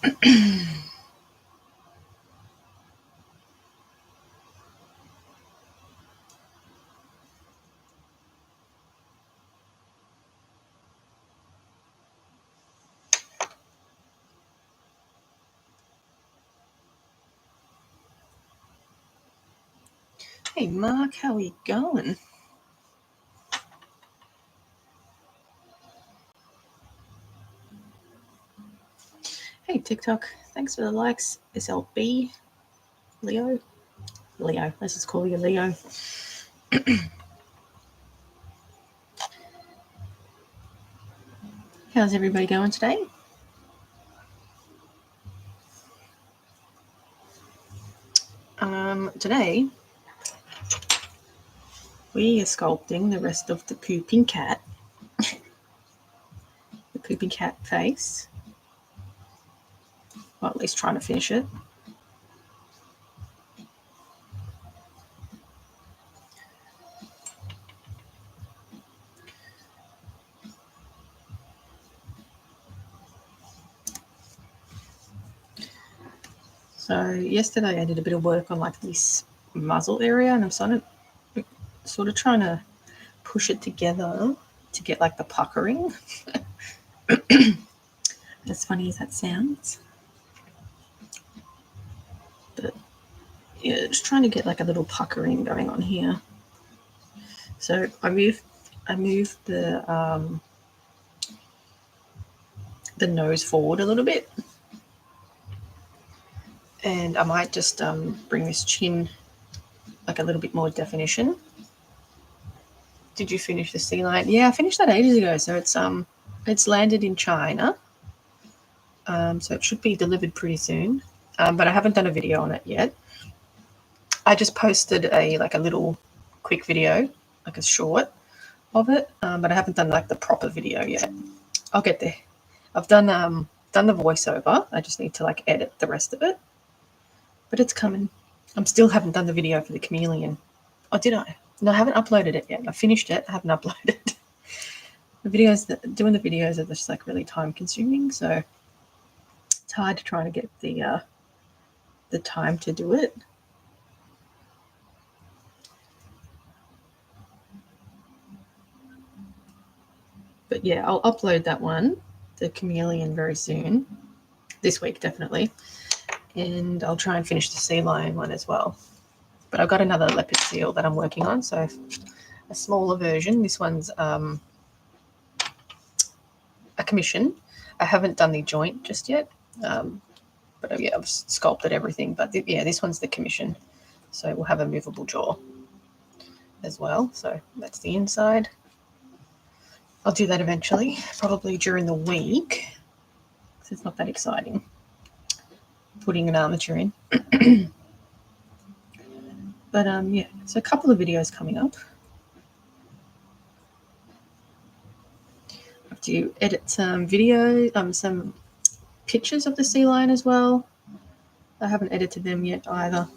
Hey Mark, how are you going? Hey TikTok, thanks for the likes. SLB, Leo, let's just call you Leo. How's everybody going today? Today we are sculpting the rest of the pooping cat. The pooping cat face. Well, at least trying to finish it. So yesterday I did a bit of work on like this muzzle area, and I'm sort of trying to push it together to get like the puckering. As funny as that sounds. But yeah, just trying to get like a little puckering going on here. So I moved the nose forward a little bit, and I might just bring this chin like a little bit more definition. Did you finish the sea line? Yeah, I finished that ages ago. So it's landed in China. So it should be delivered pretty soon. But I haven't done a video on it yet. I just posted a little quick video, like a short of it, but I haven't done like the proper video yet. I'll get there. I've done the voiceover. I just need to like edit the rest of it, but it's coming. I still haven't done the video for the chameleon. Oh, did I? No, I haven't uploaded it yet. I finished it. I haven't uploaded doing the videos are just like really time consuming, so it's hard to try to get the time to do it. But yeah, I'll upload that one, the chameleon, very soon. This week, definitely. And I'll try and finish the sea lion one as well. But I've got another leopard seal that I'm working on, so a smaller version. This one's a commission. I haven't done the joint just yet, but yeah, I've sculpted everything. But this one's the commission, so we'll have a movable jaw as well. So that's the inside. I'll do that eventually, probably during the week, because it's not that exciting putting an armature in. But yeah, so a couple of videos coming up. I have to edit some video, some pictures of the sea lion as well. I haven't edited them yet either,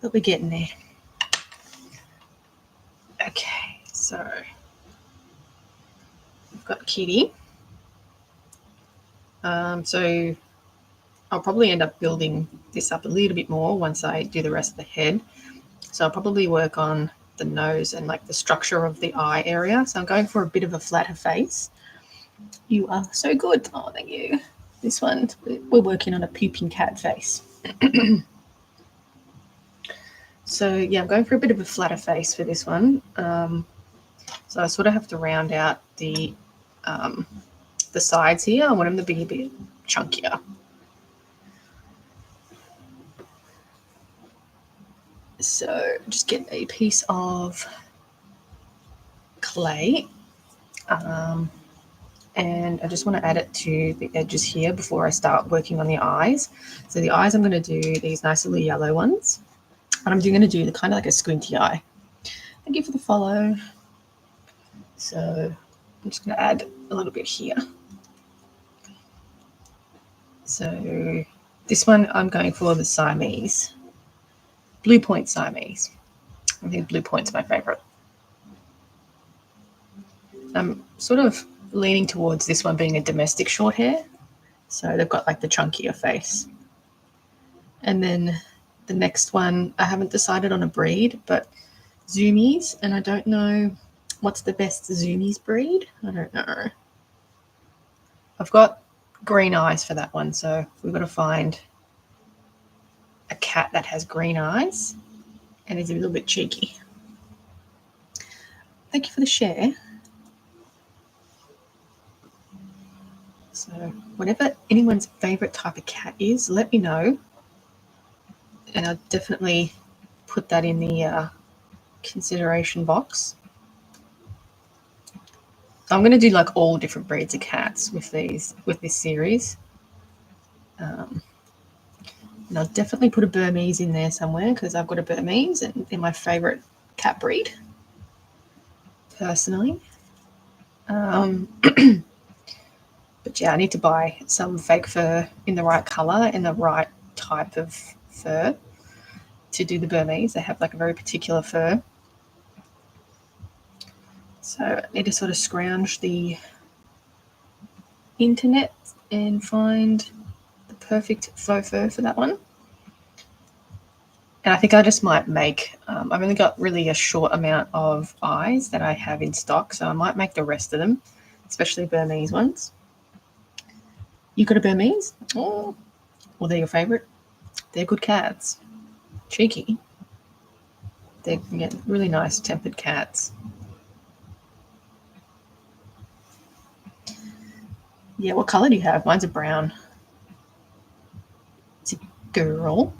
but we're getting there. Okay, so I've got Kitty. So I'll probably end up building this up a little bit more once I do the rest of the head. So I'll probably work on the nose and like the structure of the eye area. So I'm going for a bit of a flatter face. You are so good. Oh, thank you. This one, we're working on a pooping cat face. So yeah, I'm going for a bit of a flatter face for this one. So I sort of have to round out the sides here. I want them to be a bit chunkier. So just get a piece of clay, and I just want to add it to the edges here before I start working on the eyes. So the eyes, I'm going to do these nice little yellow ones, and I'm going to do the kind of like a squinty eye. Thank you for the follow. So I'm just going to add a little bit here. So this one I'm going for the Siamese. Blue Point Siamese. I think Blue Point's my favorite. I'm sort of leaning towards this one being a domestic short hair. So they've got like the chunkier face. And then the next one, I haven't decided on a breed, but zoomies, and I don't know what's the best zoomies breed. I don't know. I've got green eyes for that one, so we've got to find a cat that has green eyes and is a little bit cheeky. Thank you for the share. So whatever anyone's favorite type of cat is, let me know, and I'll definitely put that in the consideration box. I'm going to do like all different breeds of cats with this series. And I'll definitely put a Burmese in there somewhere because I've got a Burmese and they're my favorite cat breed, personally. But yeah, I need to buy some fake fur in the right color and the right type of fur to do the Burmese. They have like a very particular fur. So I need to sort of scrounge the internet and find the perfect faux fur for that one. And I think I just might make, I've only got really a short amount of eyes that I have in stock, so I might make the rest of them, especially Burmese ones. You got a Burmese? Oh, well, they're your favorite. They're good cats. Cheeky. They're really nice tempered cats. Yeah, what color do you have? Mine's a brown. It's a girl.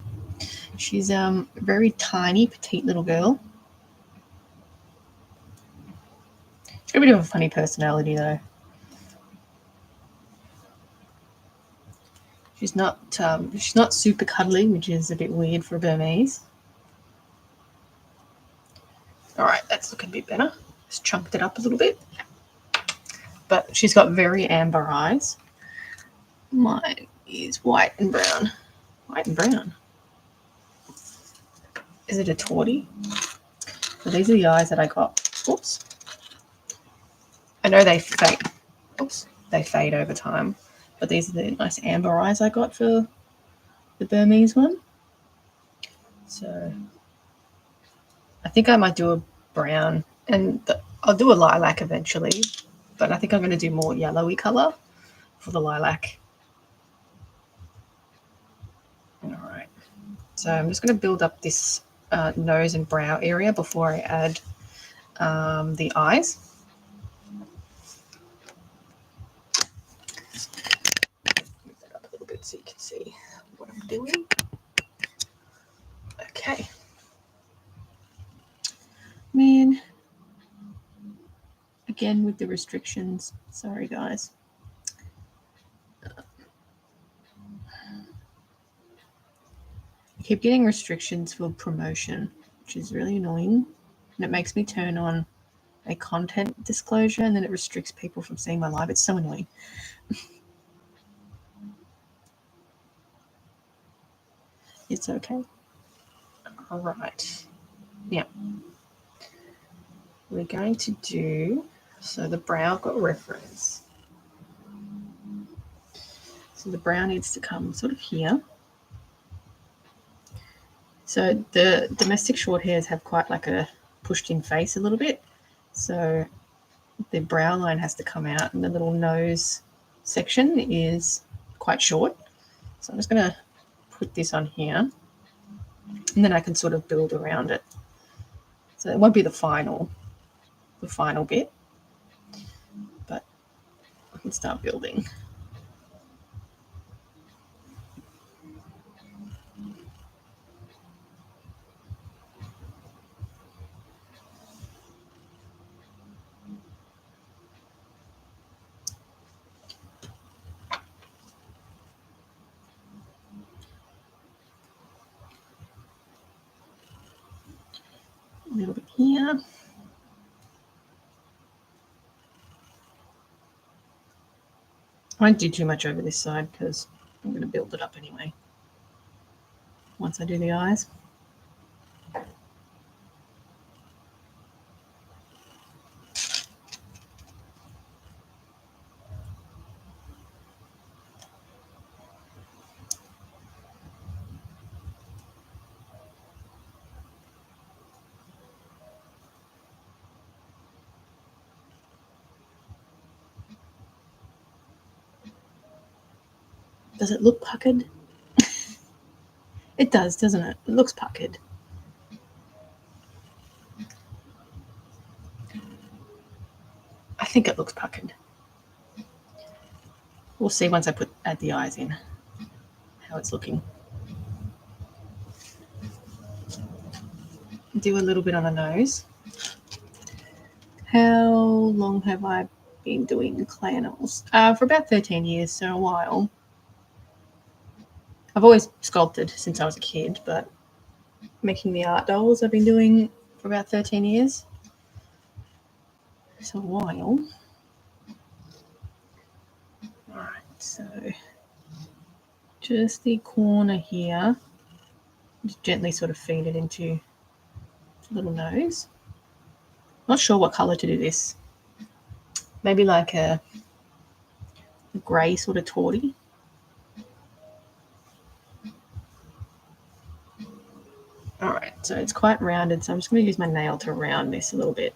She's a very tiny, petite little girl. She's got a bit of a funny personality, though. She's not super cuddly, which is a bit weird for a Burmese. All right, that's looking a bit better. Just chunked it up a little bit. But she's got very amber eyes. Mine is white and brown. White and brown. Is it a tawny? So these are the eyes that I got. Oops. I know they fade. Oops. They fade over time. But these are the nice amber eyes I got for the Burmese one. So I think I might do a brown, and I'll do a lilac eventually, but I think I'm going to do more yellowy color for the lilac. All right. So I'm just going to build up this nose and brow area before I add the eyes. Move that up a little bit so you can see what I'm doing. Okay. Man, again with the restrictions. Sorry, guys. I keep getting restrictions for promotion, which is really annoying. And it makes me turn on a content disclosure and then it restricts people from seeing my live. It's so annoying. It's okay. All right. Yeah. We're going to do, so the brow got reference. So the brow needs to come sort of here. So the domestic short hairs have quite like a pushed in face a little bit. So the brow line has to come out and the little nose section is quite short. So I'm just going to put this on here and then I can sort of build around it. So it won't be the final bit, but I can start building. A little bit here. I won't do too much over this side because I'm going to build it up anyway once I do the eyes. Does it look puckered? It does, doesn't it? It looks puckered. I think it looks puckered. We'll see once I add the eyes in how it's looking. Do a little bit on the nose. How long have I been doing clay animals? For about 13 years, so a while. I've always sculpted since I was a kid, but making the art dolls I've been doing for about 13 years. So a while. Alright, so just the corner here. Just gently sort of feed it into the little nose. Not sure what colour to do this. Maybe like a grey sort of tawny. Alright, so it's quite rounded, so I'm just going to use my nail to round this a little bit.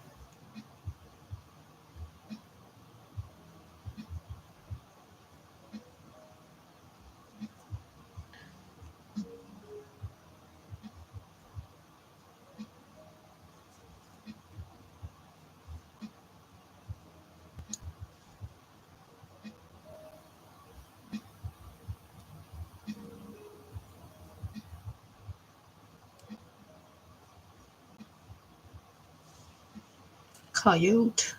Coyote.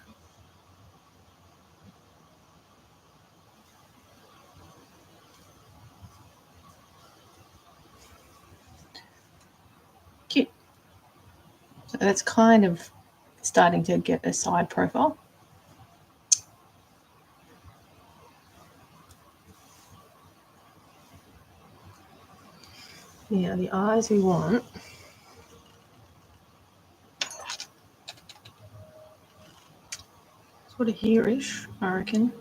Cute. So that's kind of starting to get a side profile. Yeah, the eyes we want. Sort of here-ish, I reckon.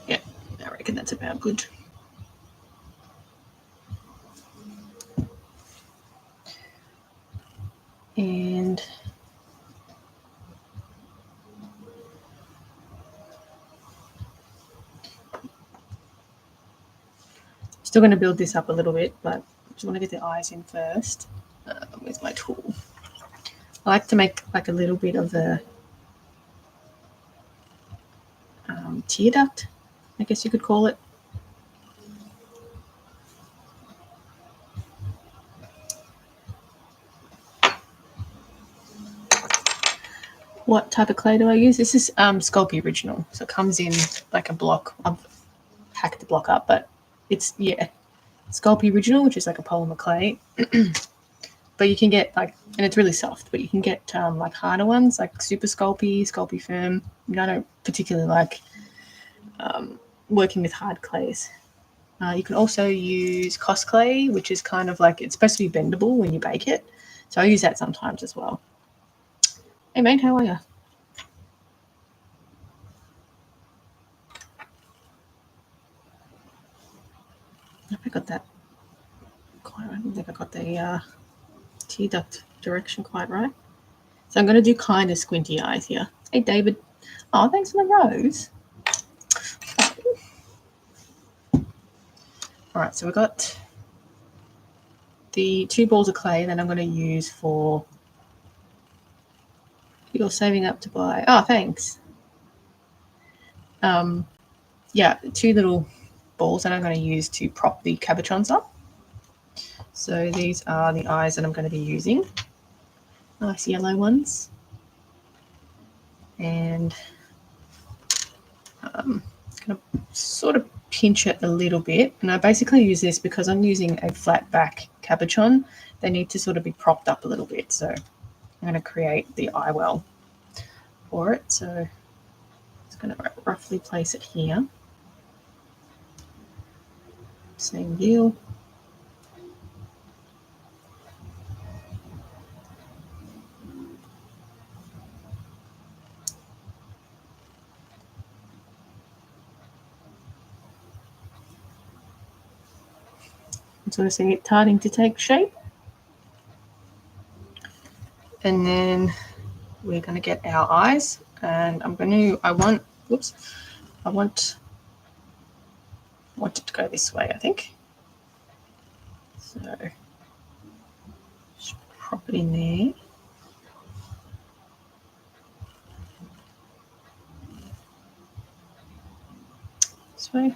Yeah, I reckon that's about good. And still going to build this up a little bit, but I just want to get the eyes in first with my tool. I like to make like a little bit of a tear duct, I guess you could call it. What type of clay do I use? This is Sculpey Original, so it comes in like a block. I've hacked the block up, but it's, yeah, Sculpey Original, which is like a polymer clay. But you can get like, and it's really soft, but you can get like harder ones, like Super Sculpey, Sculpey Firm. I don't particularly like working with hard clays. You can also use Cos clay, which is kind of like, it's supposed to be bendable when you bake it. So I use that sometimes as well. Hey mate, how are you? I hope I got that quite right. I don't think I got the tear duct direction quite right. So I'm going to do kind of squinty eyes here. Hey David. Oh, thanks for the rose. All right, so we've got the 2 balls of clay that I'm going to use for, you're saving up to buy. Oh, thanks. Yeah, 2 little balls that I'm going to use to prop the cabochons up. So these are the eyes that I'm going to be using. Nice yellow ones. And I'm going to sort of pinch it a little bit. And I basically use this because I'm using a flat back cabochon. They need to sort of be propped up a little bit. So I'm going to create the eye well for it. So just going to roughly place it here. Same deal. can sort of see it starting to take shape. And then we're going to get our eyes, and I want it to go this way, I think. So just prop it in there. This way.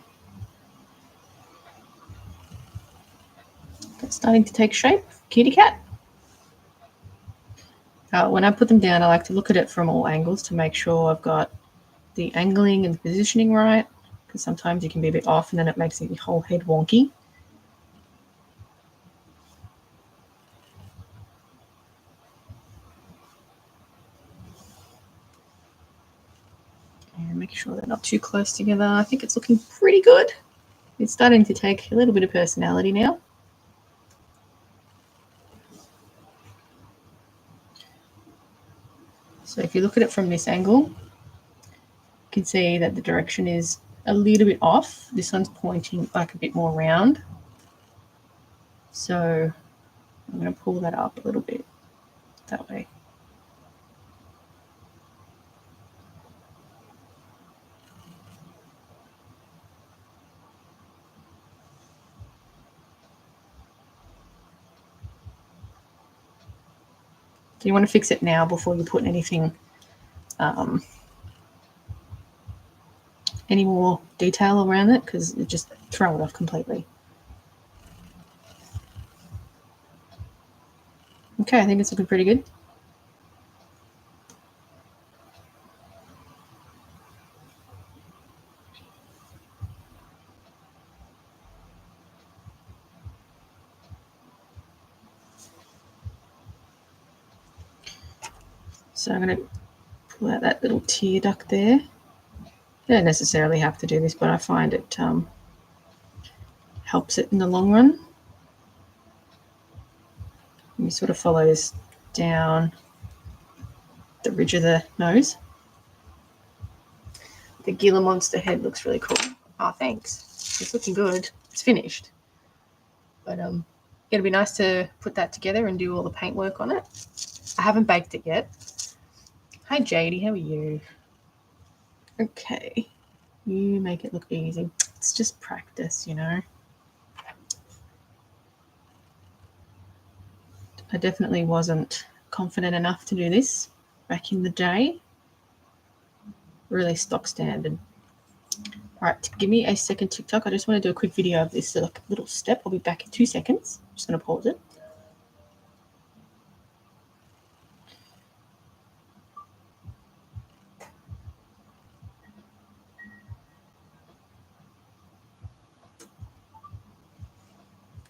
It's starting to take shape. Kitty cat. When I put them down, I like to look at it from all angles to make sure I've got the angling and the positioning right, because sometimes you can be a bit off and then it makes the whole head wonky. And make sure they're not too close together. I think it's looking pretty good. It's starting to take a little bit of personality now. So if you look at it from this angle, you can see that the direction is a little bit off. This one's pointing like a bit more round. So I'm going to pull that up a little bit that way. So you want to fix it now before you put anything, any more detail around it, because it just throw it off completely. Okay, I think it's looking pretty good. So I'm going to pull out that little tear duct there. You don't necessarily have to do this, but I find it helps it in the long run. And you sort of follows down the ridge of the nose. The Gila monster head looks really cool. Oh, thanks. It's looking good. It's finished. But it'll be nice to put that together and do all the paintwork on it. I haven't baked it yet. Hi, Jadey. How are you? Okay. You make it look easy. It's just practice, you know. I definitely wasn't confident enough to do this back in the day. Really stock standard. All right, give me a second, TikTok. I just want to do a quick video of this little step. I'll be back in 2 seconds. I'm just going to pause it.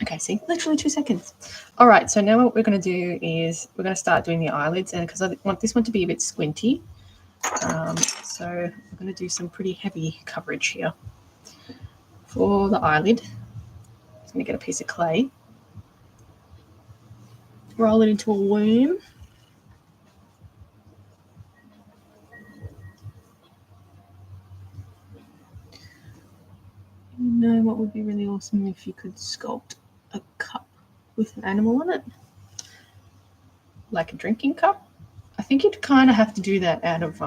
Okay, see, literally 2 seconds. All right, so now what we're going to do is we're going to start doing the eyelids, and because I want this one to be a bit squinty, so we're going to do some pretty heavy coverage here. For the eyelid, I'm going to get a piece of clay, roll it into a worm. You know what would be really awesome if you could sculpt a cup with an animal on it, like a drinking cup. I think you'd kind of have to do that out of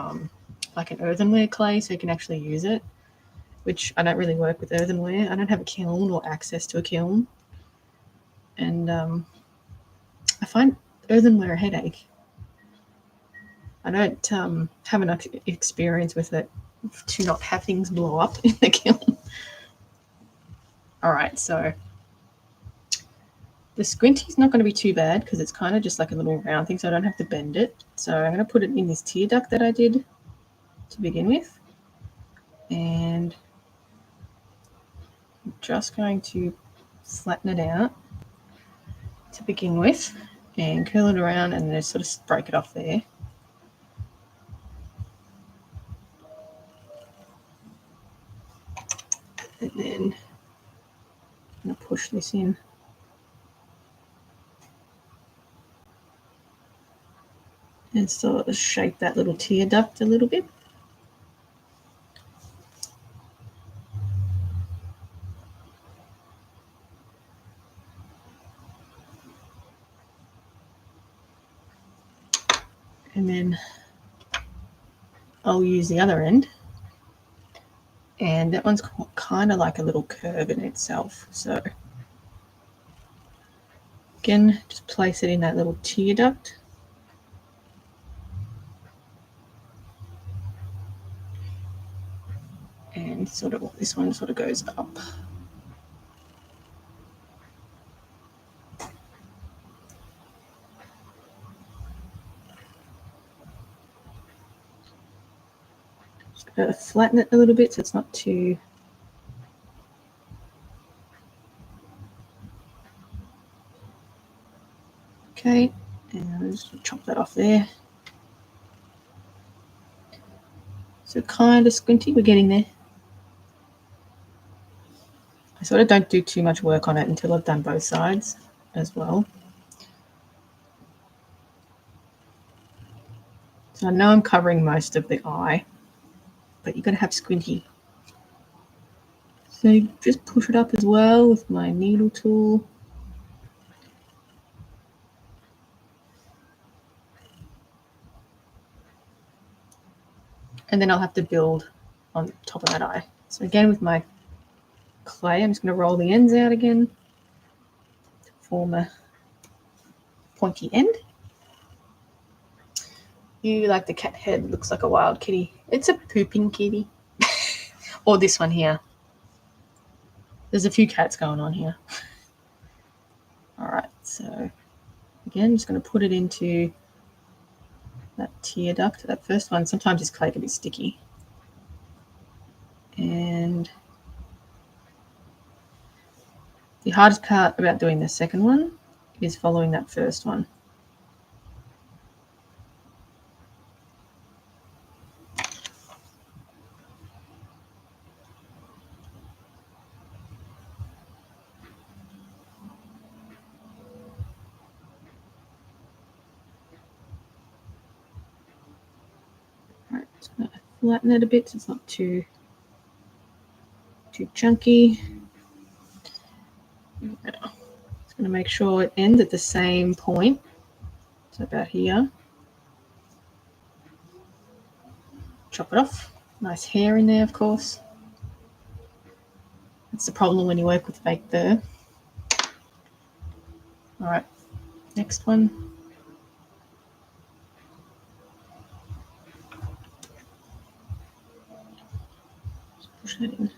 like an earthenware clay so you can actually use it, which I don't really work with earthenware. I don't have a kiln or access to a kiln, and I find earthenware a headache. I don't have enough experience with it to not have things blow up in the kiln. All right, so the squinty's not going to be too bad because it's kind of just like a little round thing, so I don't have to bend it. So I'm going to put it in this tear duct that I did to begin with. And I'm just going to flatten it out to begin with and curl it around and then sort of break it off there. And then I'm going to push this in. And sort of shape that little tear duct a little bit. And then I'll use the other end. And that one's kind of like a little curve in itself. So again, just place it in that little tear duct. And sort of this one sort of goes up. Just gotta flatten it a little bit so it's not too. Okay, and I'll just chop that off there. So kind of squinty, we're getting there. I sort of don't do too much work on it until I've done both sides as well. So I know I'm covering most of the eye, but you've got to have squinty. So just push it up as well with my needle tool. And then I'll have to build on top of that eye. So again, with my clay, I'm just going to roll the ends out again to form a pointy end. You like the cat head, looks like a wild kitty. It's a pooping kitty. Or this one here. There's a few cats going on here. All right, so again, just going to put it into that tear duct. That first one, sometimes this clay can be sticky. And the hardest part about doing the second one is following that first one. All right, just going to flatten it a bit so it's not too chunky. Just going to make sure it ends at the same point. So about here. Chop it off. Nice hair in there, of course. That's the problem when you work with fake fur. All right, next one. Just push that in.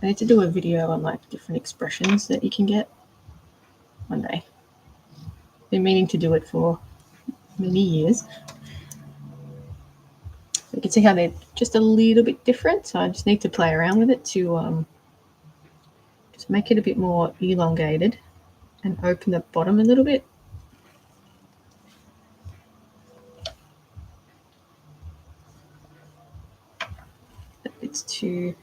I need to do a video on like different expressions that you can get one day. Been meaning to do it for many years. So you can see how they're just a little bit different. So I just need to play around with it to just make it a bit more elongated and open the bottom a little bit. It's too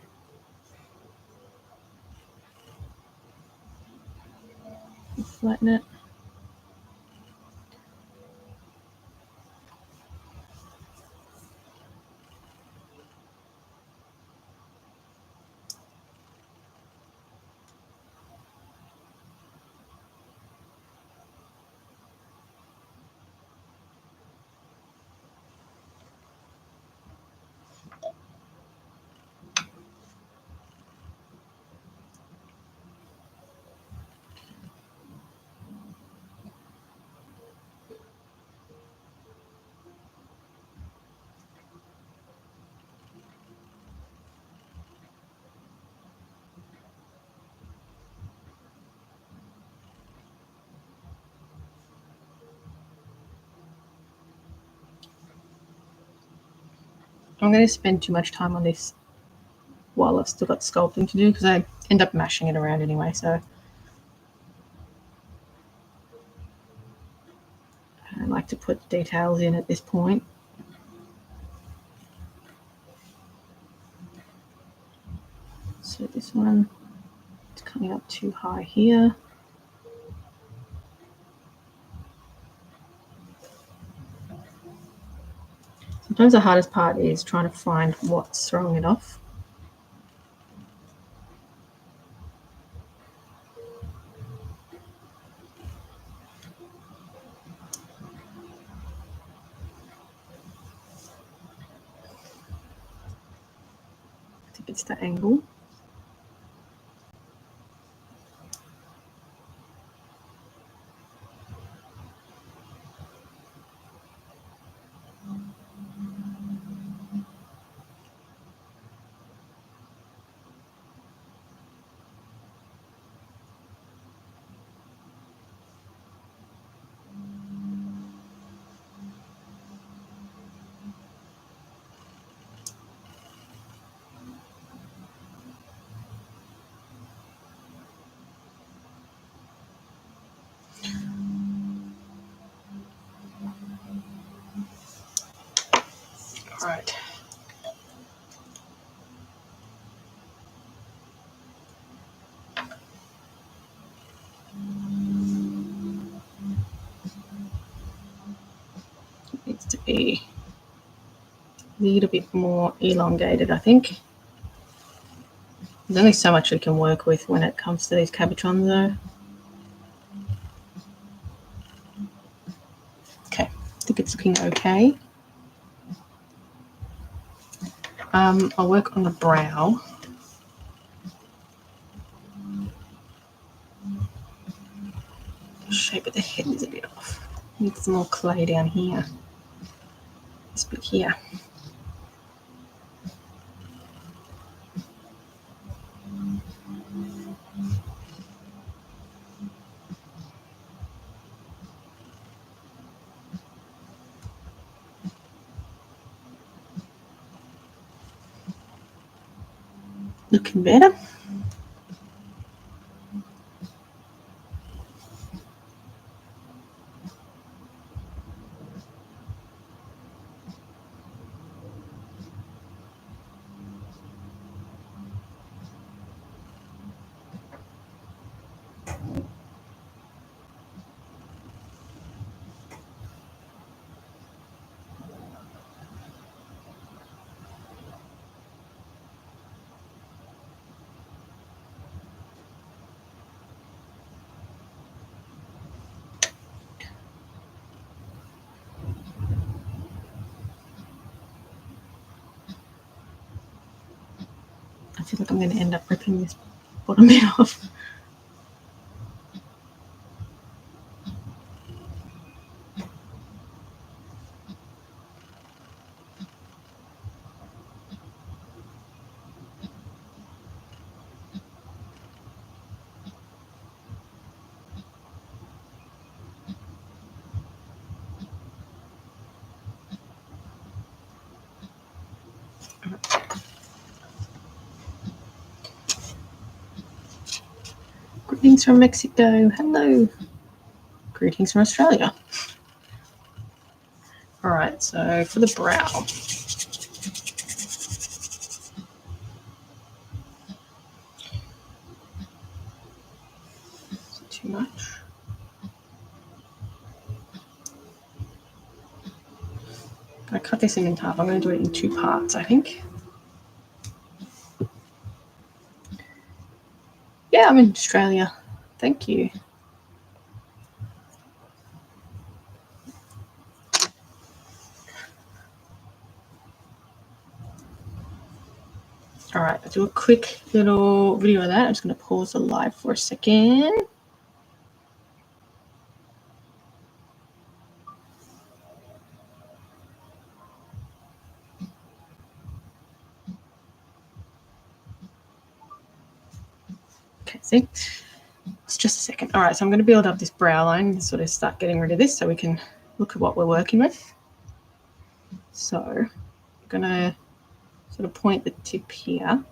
flatten it. I'm going to spend too much time on this while I've still got sculpting to do because I end up mashing it around anyway. So I like to put details in at this point. So this one is coming up too high here. Sometimes the hardest part is trying to find what's throwing it off. I think it's the angle. All right. It needs to be a little bit more elongated, I think. There's only so much we can work with when it comes to these cabochons, though. Okay, I think it's looking okay. I'll work on the brow. The shape of the head is a bit off. Need some more clay down here. This bit here. Looking better. I feel like I'm going to end up ripping this bottom bit off. Greetings from Mexico. Hello. Greetings from Australia. All right, so for the brow. Too much. I cut this in half. I'm going to do it in 2 parts, I think. Yeah, I'm in Australia. Thank you. All right, I'll do a quick little video of that. I'm just going to pause the live for a second. Okay, see? It's just a second. All right, so I'm going to build up this brow line and sort of start getting rid of this so we can look at what we're working with. So I'm going to sort of point the tip here,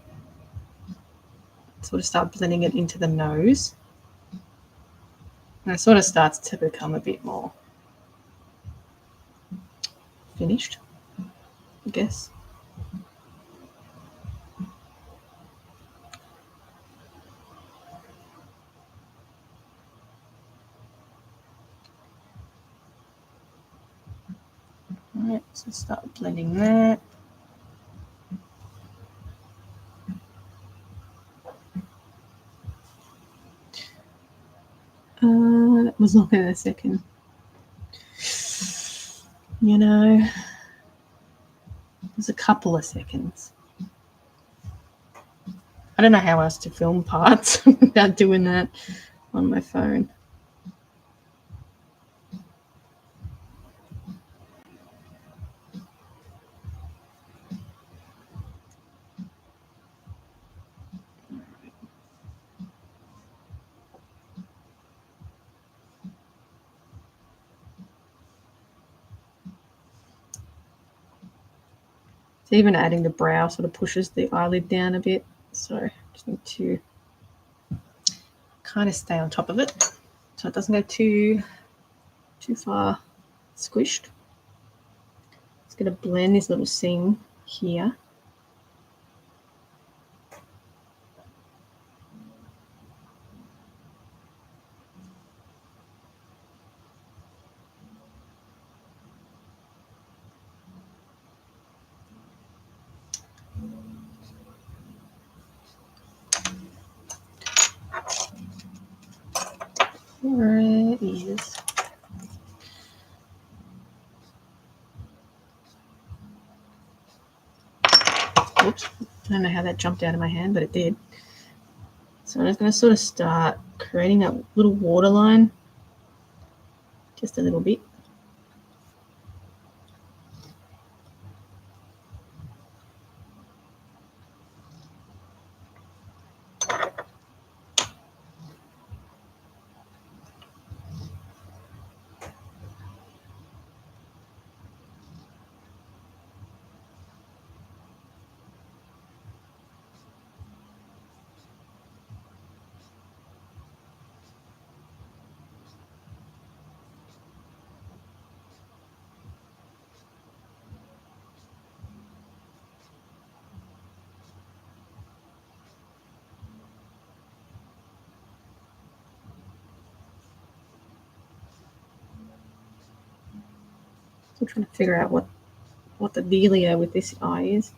sort of start blending it into the nose. And it sort of starts to become a bit more finished, I guess. Right, so start blending that. That was longer than a second. You know, it was a couple of seconds. I don't know how else to film parts without doing that on my phone. So even adding the brow sort of pushes the eyelid down a bit. So just need to kind of stay on top of it so it doesn't go too far squished. It's going to blend this little seam here. There it is. Oops, I don't know how that jumped out of my hand, but it did. So I'm just going to sort of start creating that little waterline, just a little bit. Still trying to figure out what the dealio with this eye is.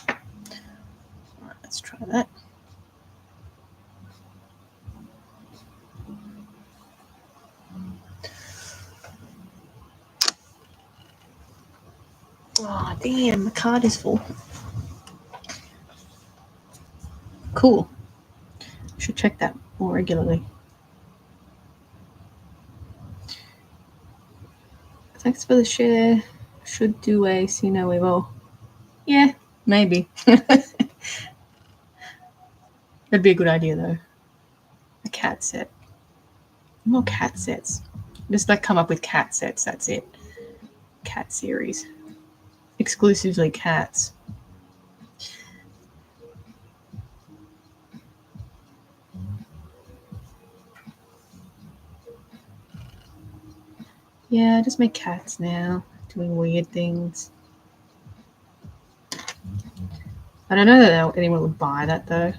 All right, let's try that. Oh, damn, the card is full. Cool. Should check that more regularly. Thanks for the share. Should do a see no evil. Yeah, maybe. That'd be a good idea though. A cat set. More cat sets. Just like come up with cat sets, that's it. Cat series. Exclusively cats. Yeah, just make cats now, doing weird things. I don't know that anyone would buy that though.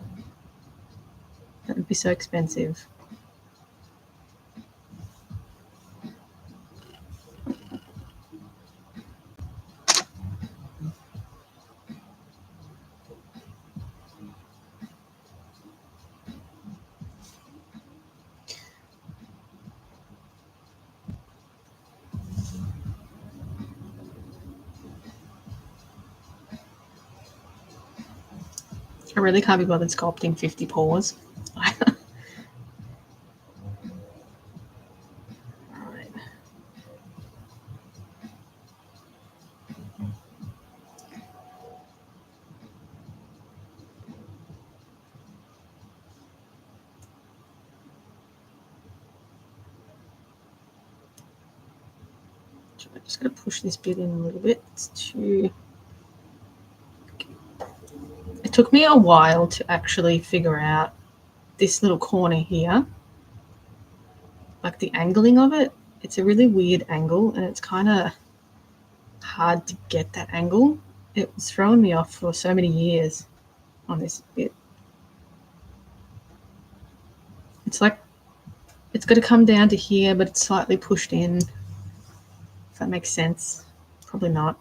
That would be so expensive. I really can't be bothered sculpting 50 paws. Alright. So I'm just going to push this bit in a little bit. It's too... It took me a while to actually figure out this little corner here, like the angling of it. It's a really weird angle and it's kind of hard to get that angle. It was throwing me off for so many years on this bit. It's like it's got to come down to here, but it's slightly pushed in, if that makes sense. Probably not.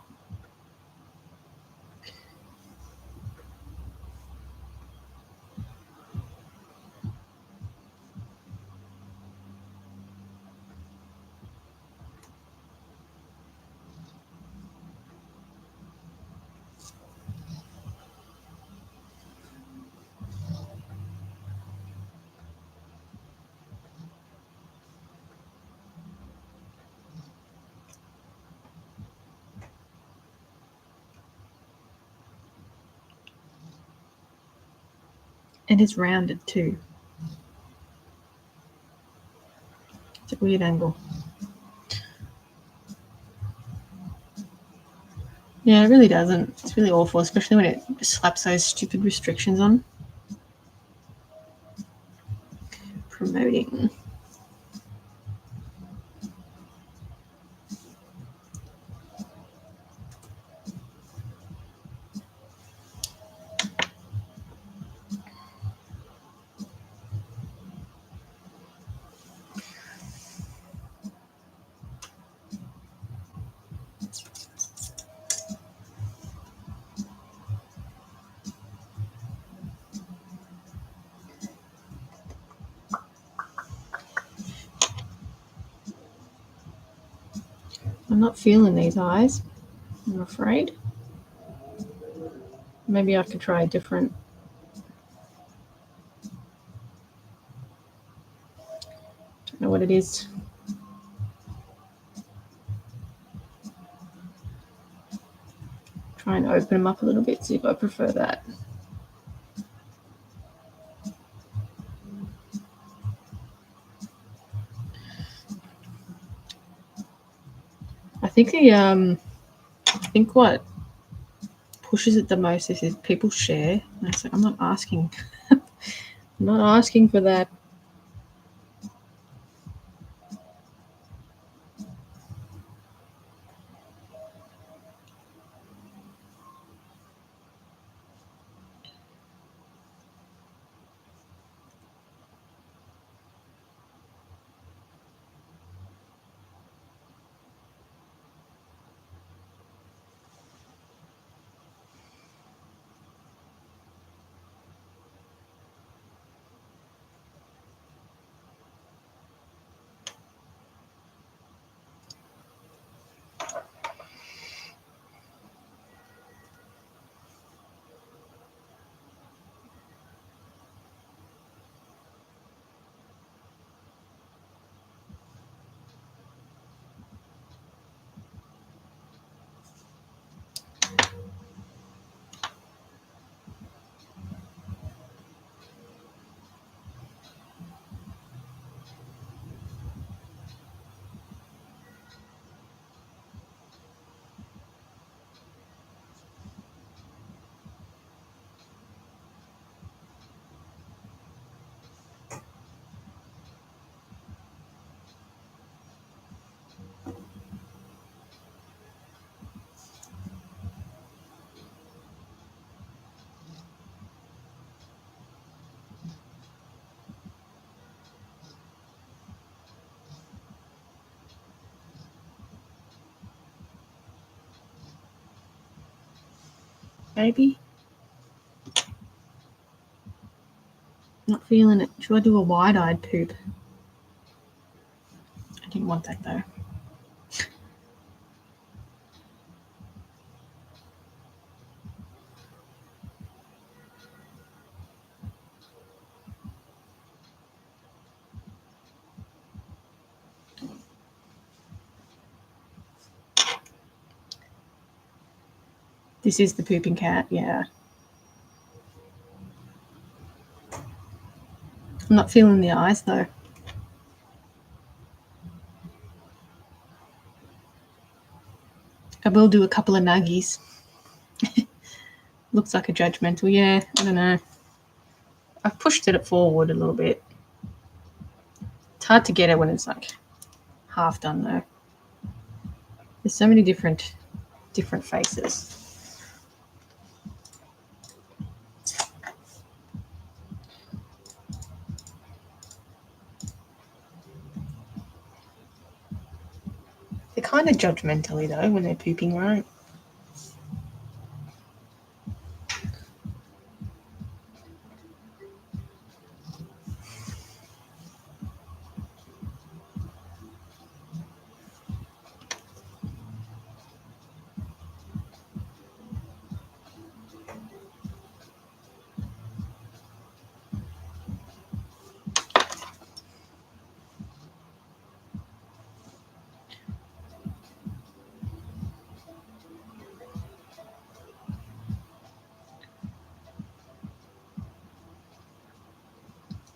And it's rounded too. It's a weird angle. Yeah, it really doesn't. It's really awful, especially when it slaps those stupid restrictions on. Promoting. I'm not feeling these eyes, I'm afraid. Maybe I could try a different. Don't know what it is. Try and open them up a little bit, see if I prefer that. I think what pushes it the most is people share. And it's like, I'm not asking. I'm not asking for that. Maybe. Not feeling it. Should I do a wide-eyed poop? I didn't want that though. This is the pooping cat, yeah. I'm not feeling the eyes though. I will do a couple of nuggies. Looks like a judgmental, yeah, I don't know. I've pushed it forward a little bit. It's hard to get it when it's like half done though. There's so many different faces. They're kind of judgmentally though when they're pooping, right?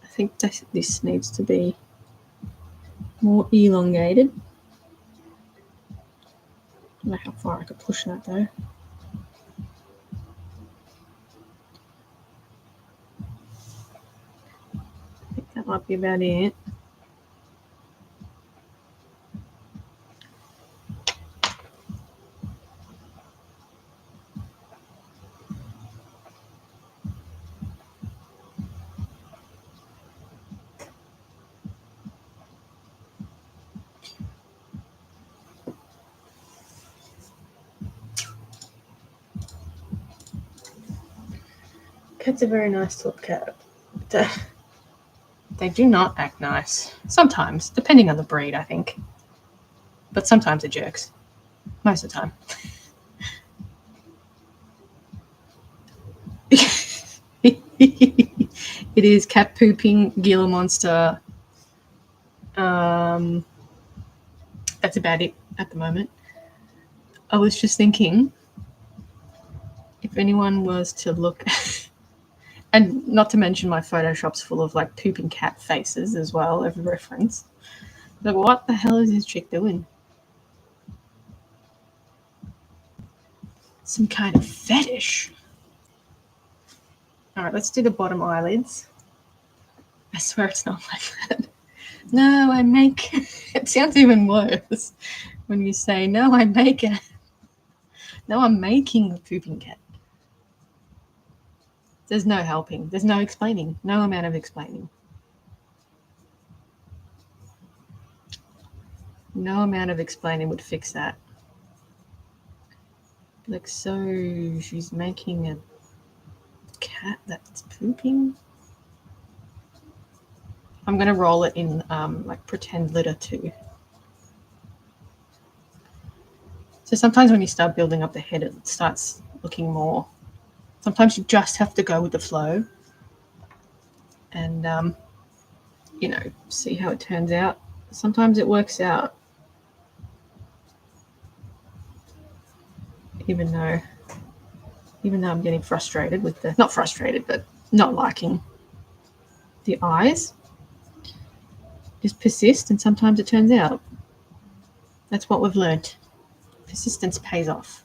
I think this needs to be more elongated. I don't know how far I could push that though. I think that might be about it. Cats are very nice to look at. They do not act nice. Sometimes, depending on the breed, I think. But sometimes they're jerks. Most of the time. It is cat pooping, Gila monster. That's about it at the moment. I was just thinking, if anyone was to look, and not to mention my Photoshop's full of like pooping cat faces as well, as a reference. Like, what the hell is this chick doing? Some kind of fetish. All right, let's do the bottom eyelids. I swear it's not like that. No, I make it sounds even worse when you say, no, I make it. No, I'm making a pooping cat. There's no helping. There's no explaining. No amount of explaining. No amount of explaining would fix that. Like, so she's making a cat that's pooping. I'm going to roll it in like pretend litter too. So sometimes when you start building up the head, it starts looking more. Sometimes you just have to go with the flow and, you know, see how it turns out. Sometimes it works out. Even though I'm getting frustrated with not frustrated, but not liking the eyes. Just persist, and sometimes it turns out. That's what we've learned. Persistence pays off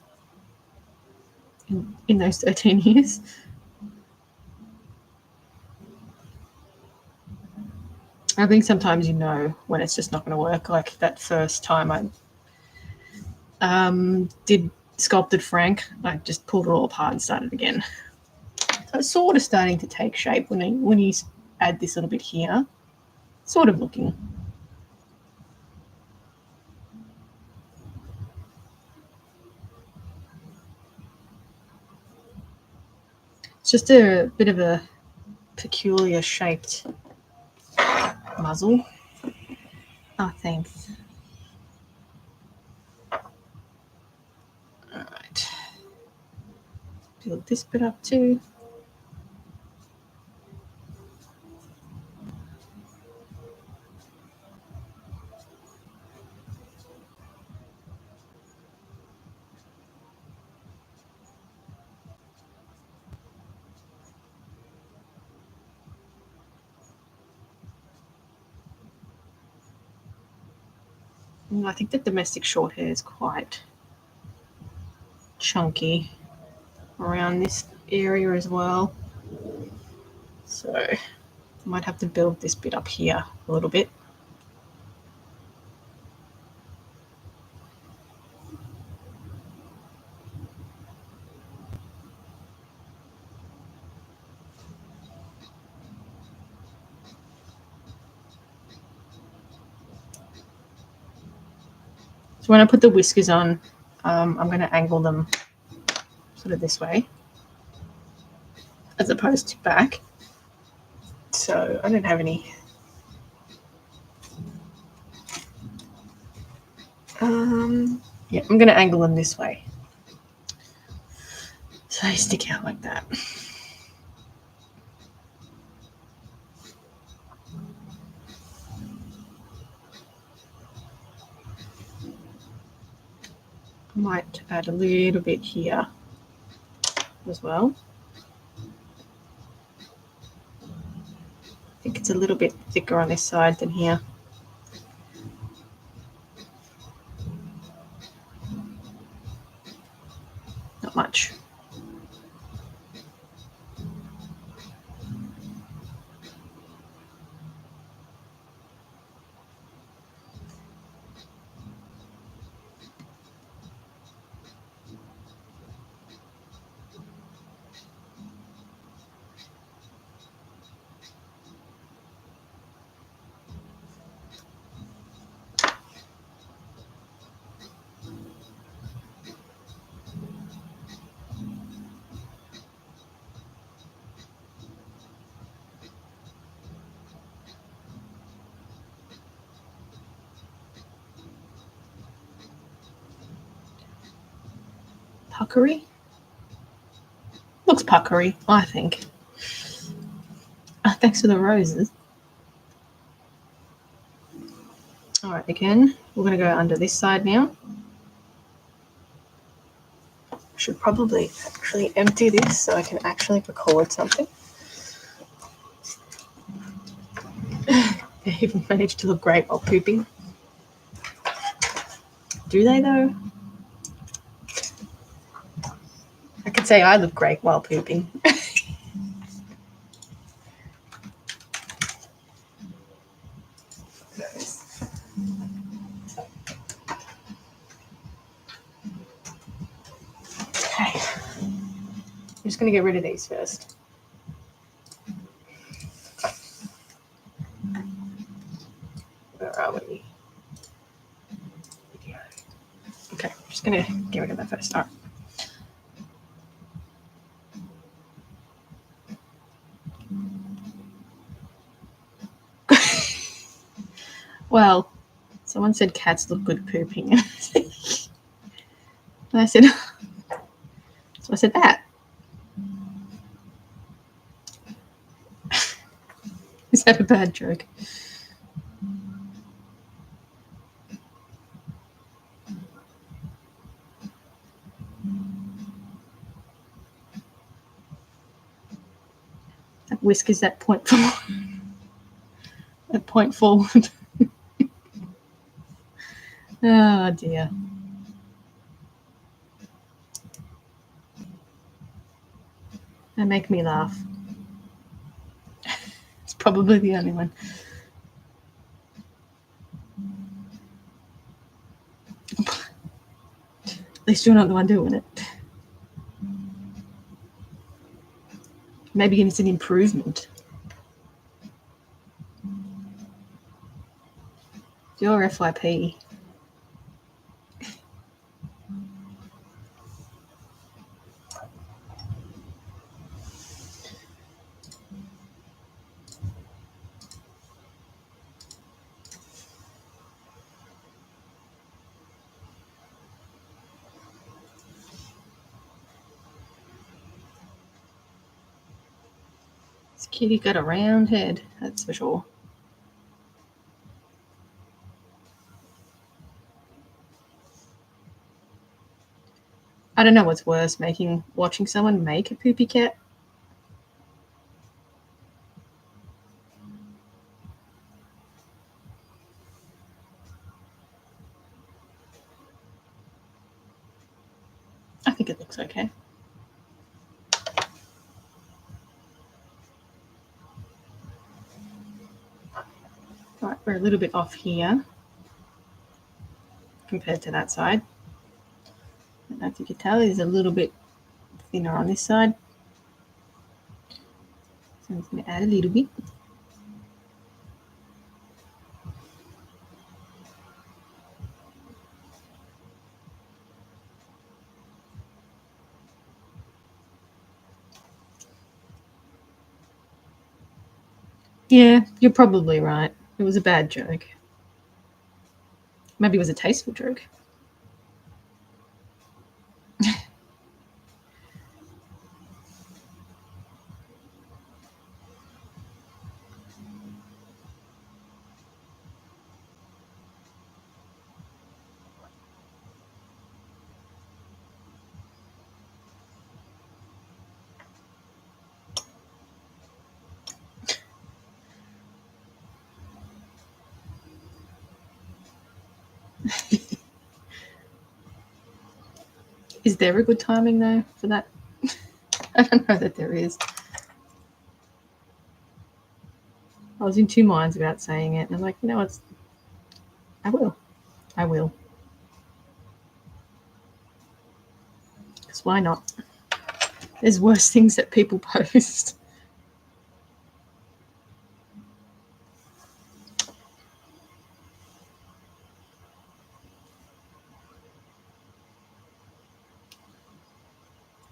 in those 13 years. I think sometimes you know when it's just not going to work. Like that first time I did sculpted Frank, I just pulled it all apart and started again. So it's sort of starting to take shape when you add this little bit here. Sort of looking. It's just a bit of a peculiar shaped muzzle. Oh, thanks. All right. Build this bit up too. I think the domestic short hair is quite chunky around this area as well. So I might have to build this bit up here a little bit. So when I put the whiskers on, I'm going to angle them sort of this way as opposed to back. So I don't have any. Yeah, I'm going to angle them this way. So they stick out like that. I might add a little bit here as well. I think it's a little bit thicker on this side than here. Not much. Puckery? Looks puckery, I think. Thanks for the roses. All right, again, we're going to go under this side now. I should probably actually empty this so I can actually record something. They even managed to look great while pooping. Do they though? I could say I look great while pooping. Okay. I'm just going to get rid of these first. Where are we? Okay, I'm just going to get rid of that first. All right. Well, someone said cats look good pooping. And I said, so I said that. Is that a bad joke? That whiskers that point forward. That point forward. Oh dear. They make me laugh. It's probably the only one. At least you're not the one doing it. Maybe it's an improvement. Your FYP. This kitty got a round head, that's for sure. I don't know what's worse, watching someone make a poopy cat. I think it looks okay. All right, we're a little bit off here compared to that side. I don't know if you can tell, it's a little bit thinner on this side. So I'm just going to add a little bit. Yeah, you're probably right. It was a bad joke. Maybe it was a tasteful joke. Is there a good timing though for that? I don't know that there is. I was in two minds about saying it, and I'm like, you know what? I will. I will. Because why not? There's worse things that people post.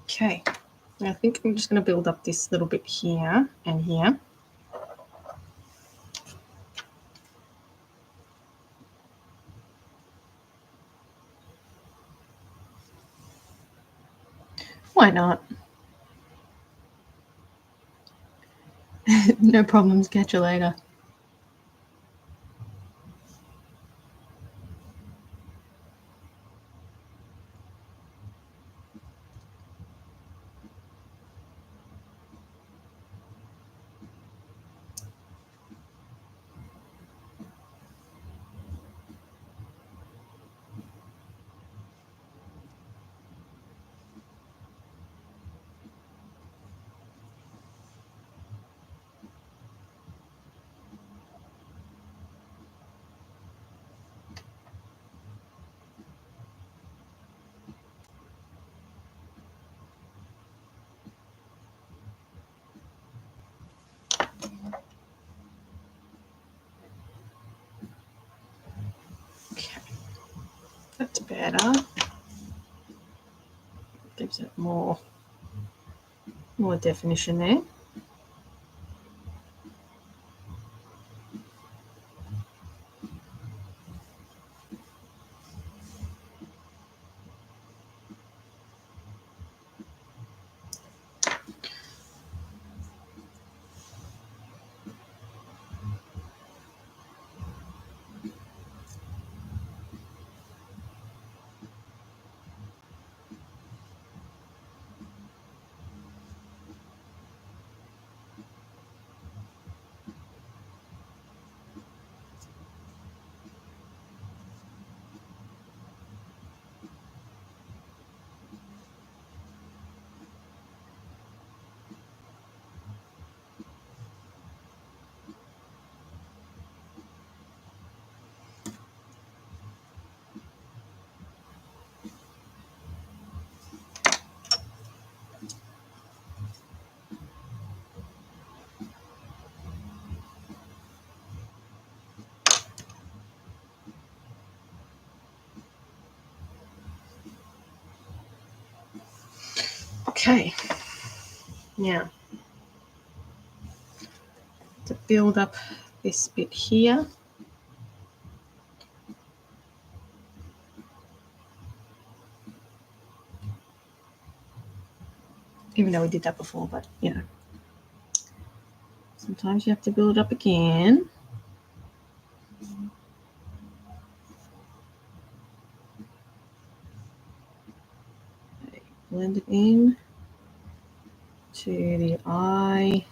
Okay, I think I'm just going to build up this little bit here and here. Why not? No problems. Catch you later. Okay, that's better. Gives it more definition there. Okay, now to build up this bit here. Even though we did that before, but you know, sometimes you have to build it up again. Okay, blend it in to the eyes.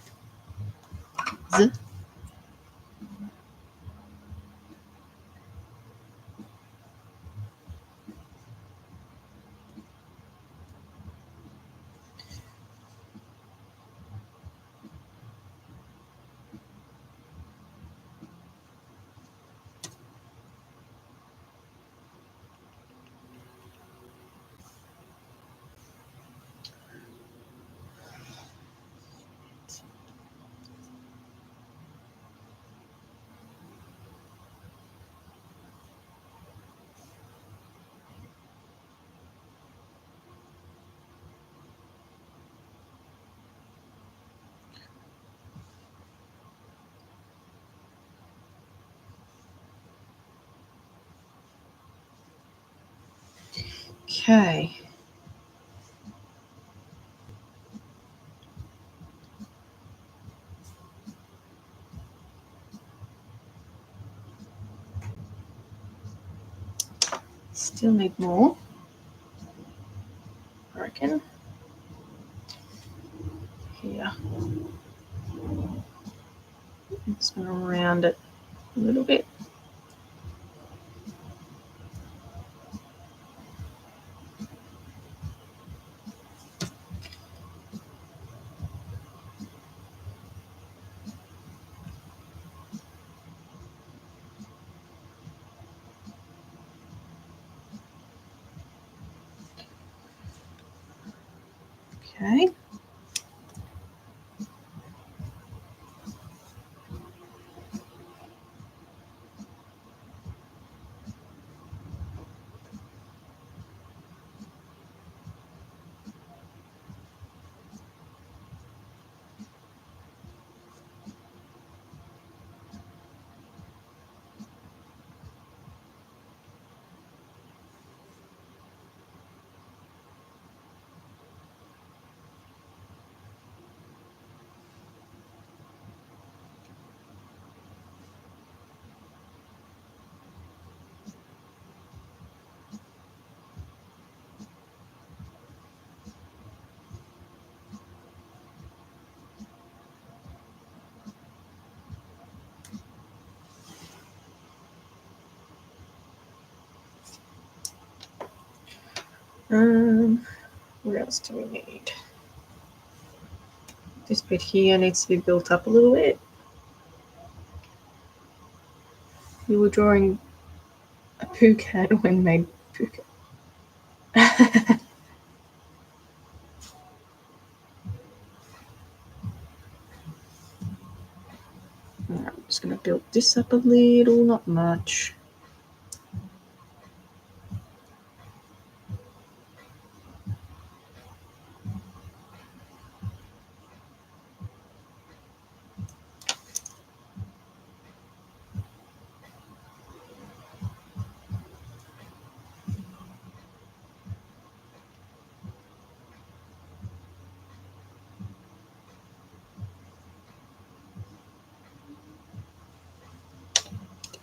Okay. Still need more, I reckon. Here. Just going to round it a little bit. Okay. What else do we need? This bit here needs to be built up a little bit. You were drawing a Phuket when made Phuket. Right, I'm just going to build this up a little, not much.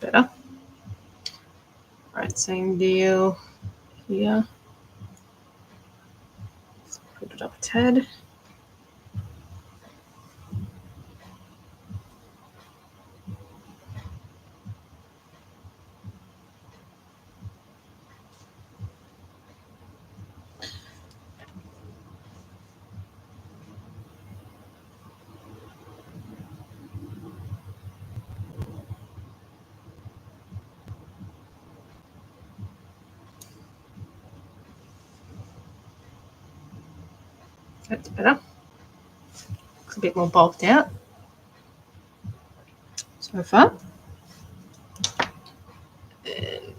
Better. Right, same deal here. Let's put it up a tad. That's better. Looks a bit more bulked out so far. And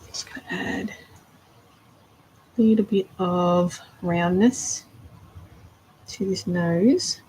just going to add a little bit of roundness to this nose.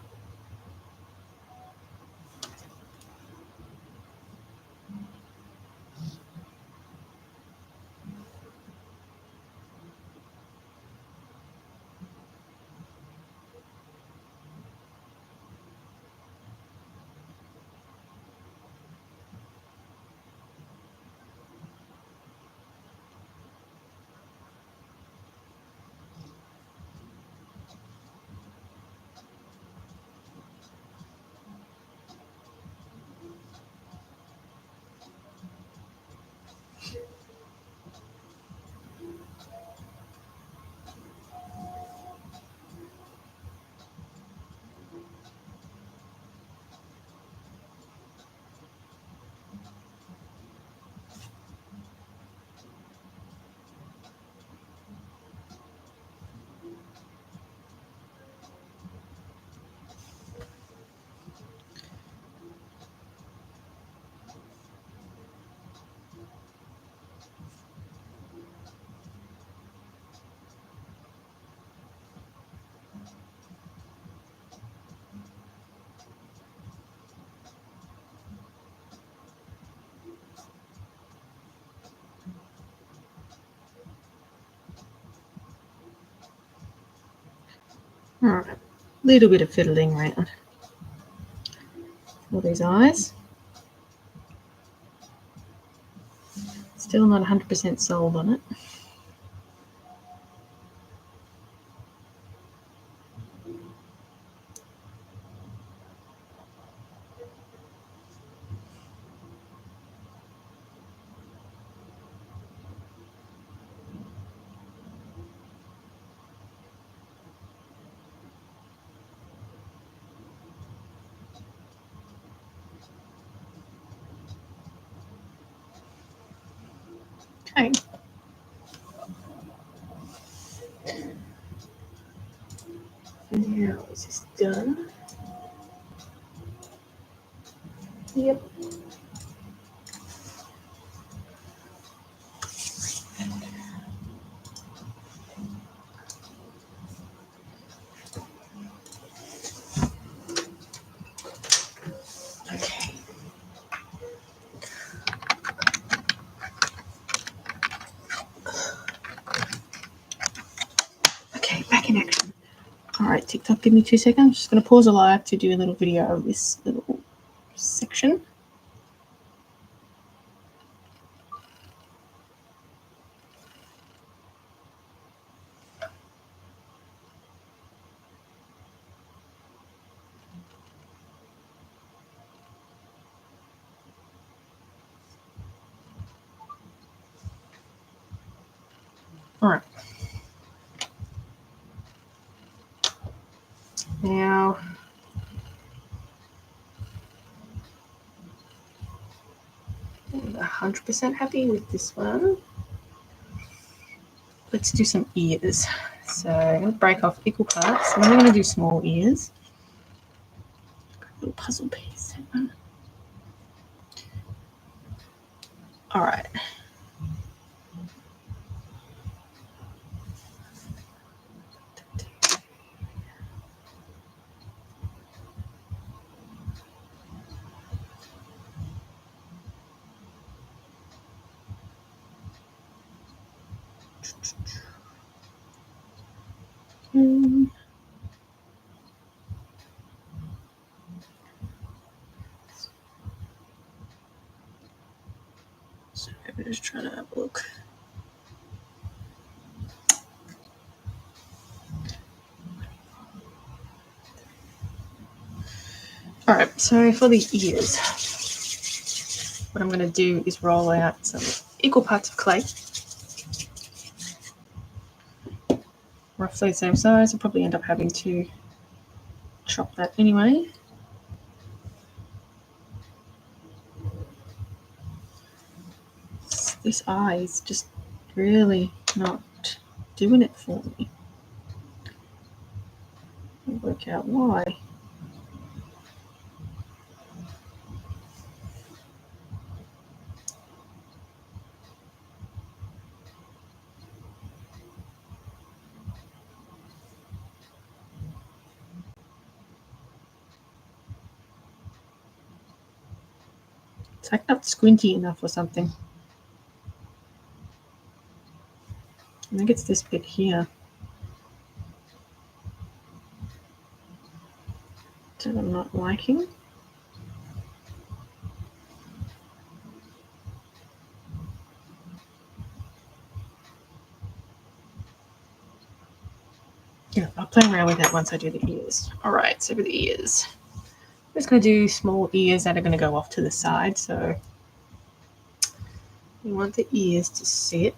All right, little bit of fiddling around for these eyes. Still not 100% sold on it. Okay. Now is this done? Yep. Okay. Okay, back in action. All right, TikTok, give me 2 seconds. I'm just going to pause the live to do a little video of this little section. All right. Now, I'm 100% happy with this one. Let's do some ears. So I'm going to break off equal parts. And then we're going to do small ears. Little puzzle piece. All right. So I'm just trying to have a look. All right, so for the ears, what I'm going to do is roll out some equal parts of clay. Roughly the same size. I'll probably end up having to chop that anyway. This eye is just really not doing it for me. I'll work out why. It's like not squinty enough or something. I think it's this bit here that I'm not liking. Yeah, I'll play around with that once I do the ears. All right, so for the ears, I'm just going to do small ears that are going to go off to the side. So you want the ears to sit.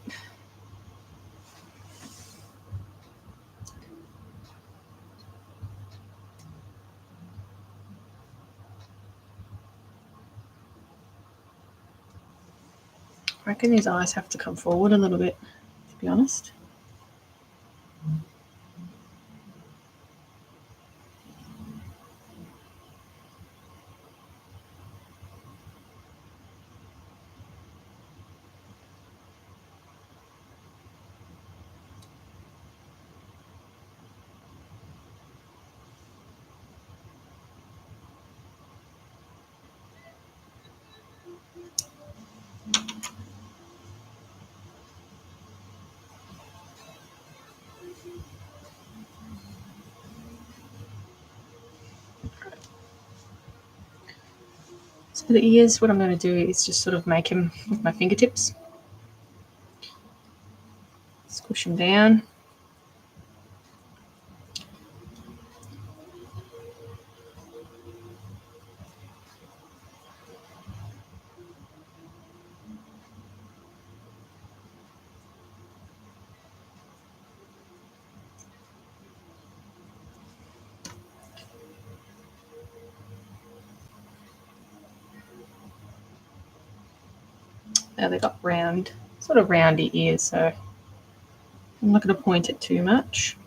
I reckon these eyes have to come forward a little bit, to be honest. So the ears, what I'm going to do is just sort of make them with my fingertips. Squish them down. Now they've got round, sort of roundy ears, so I'm not going to point it too much.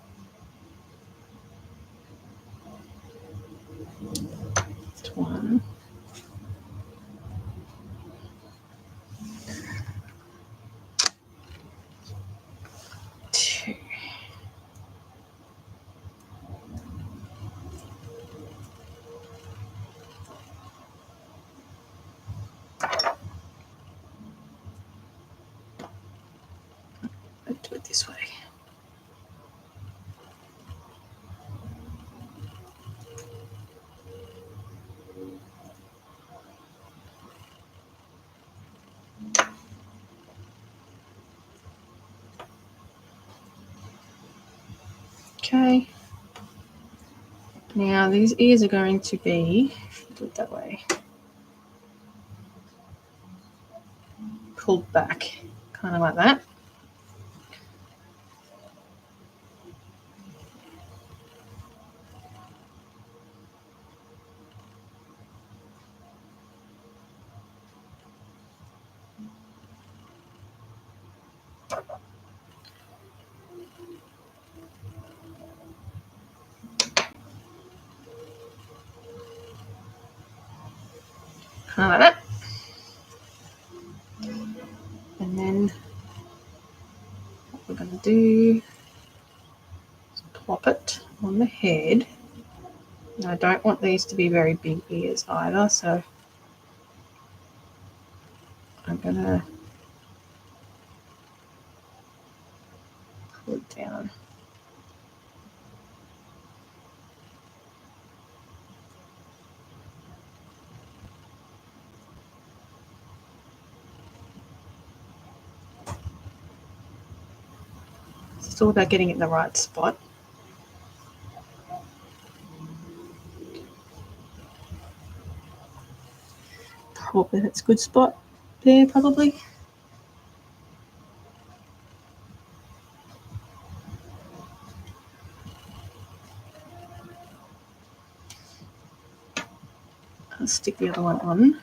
That's one. Two. I'll do it this way. Okay. Now these ears are going to be, do it that way, pulled back, kind of like that. Kind of like that. And then what we're going to do is plop it on the head. Now I don't want these to be very big ears either, so I'm going to pull it down. It's all about getting it in the right spot. Probably that's a good spot there, probably. I'll stick the other one on.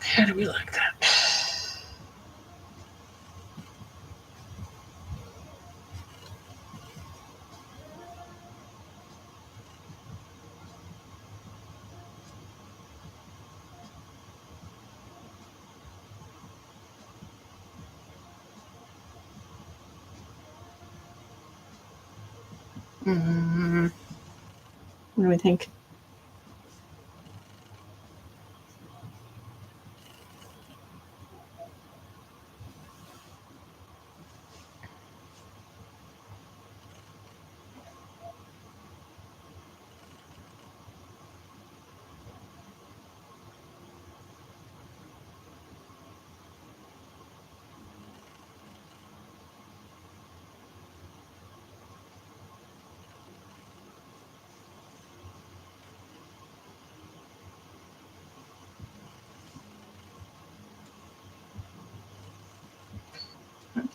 How do we like that? What do we think?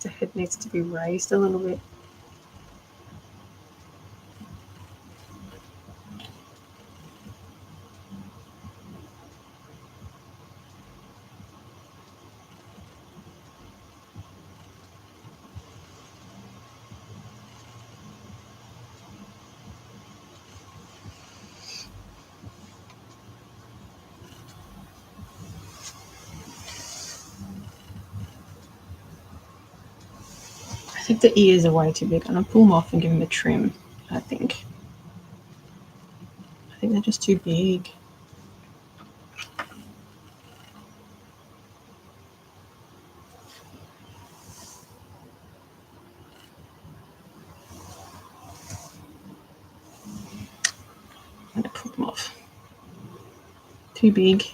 The head needs to be raised a little bit. think the ears are way too big. I'm going to pull them off and give them a trim, I think. I think they're just too big. I'm going to pull them off. Too big.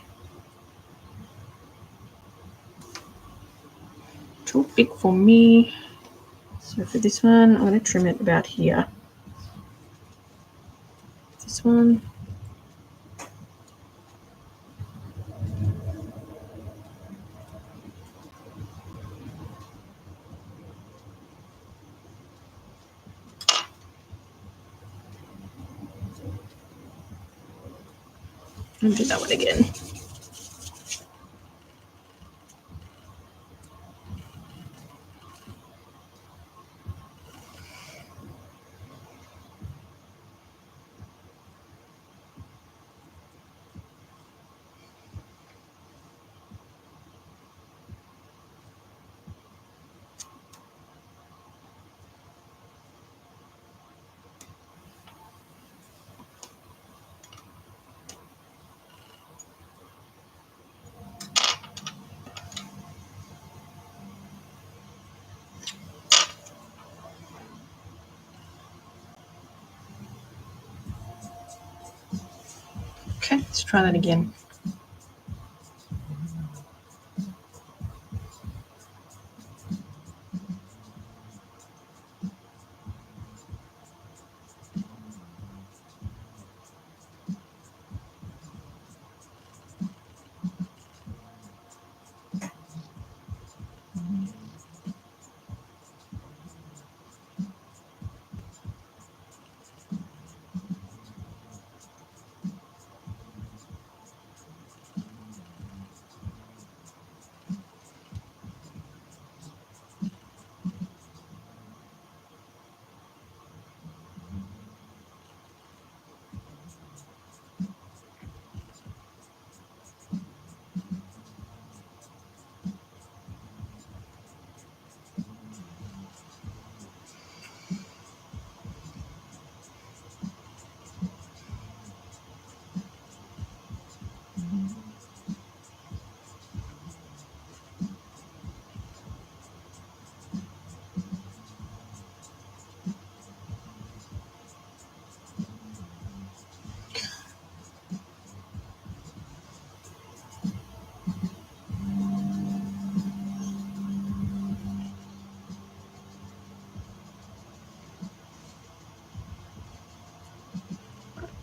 Too big for me. So for this one, I'm going to trim it about here. This one. And do that one again. Okay, let's try that again.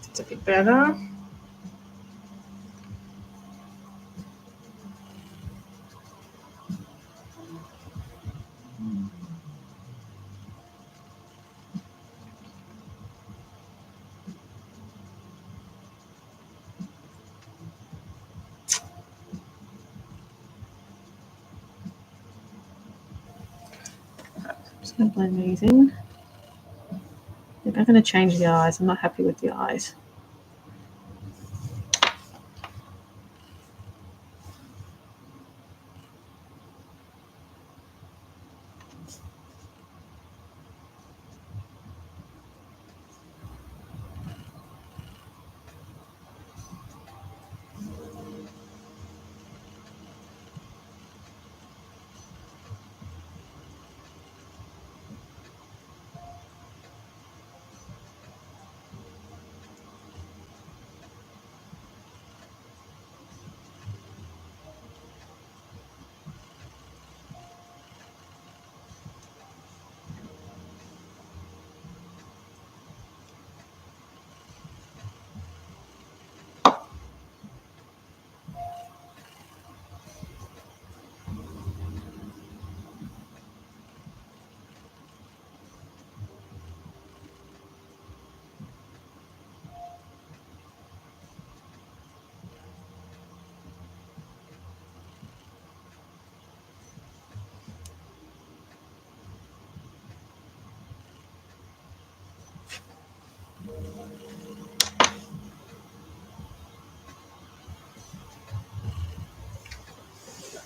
It's a bit better. Just going to blend these in. I'm not going to change the eyes. I'm not happy with the eyes.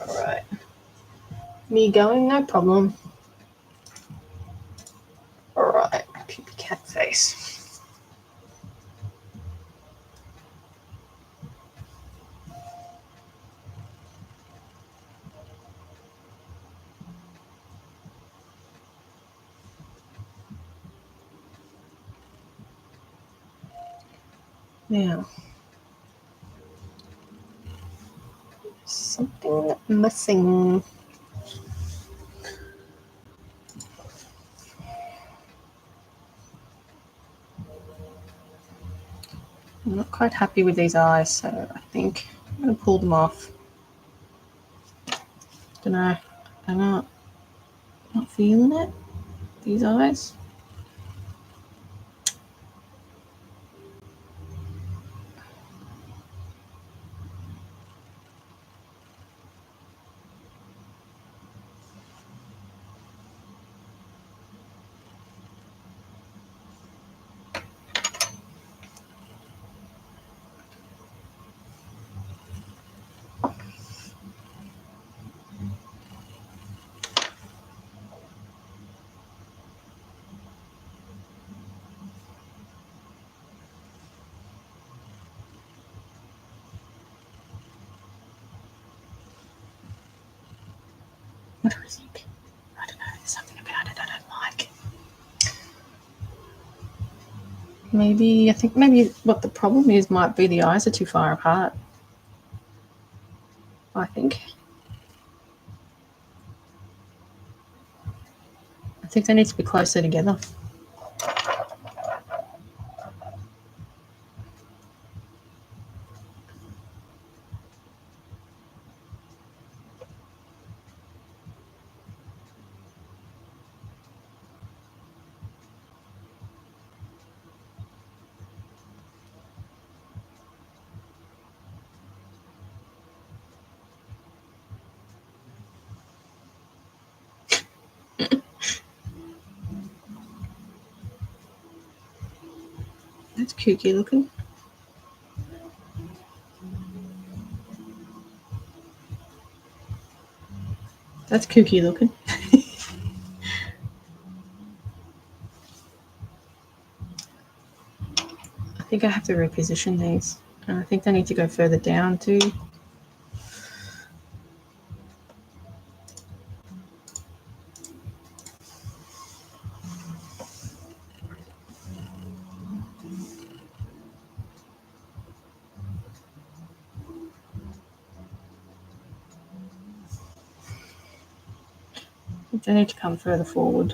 All right. Me going, no problem. face. Now, something missing. I'm not quite happy with these eyes, so I think I'm going to pull them off. Don't know. I'm not feeling it. These eyes. What do I think? I don't know. There's something about it I don't like. I think maybe what the problem is might be the eyes are too far apart. I think they need to be closer together. That's kooky looking. That's kooky looking. I think I have to reposition these. And I think they need to go further down too. They need to come further forward.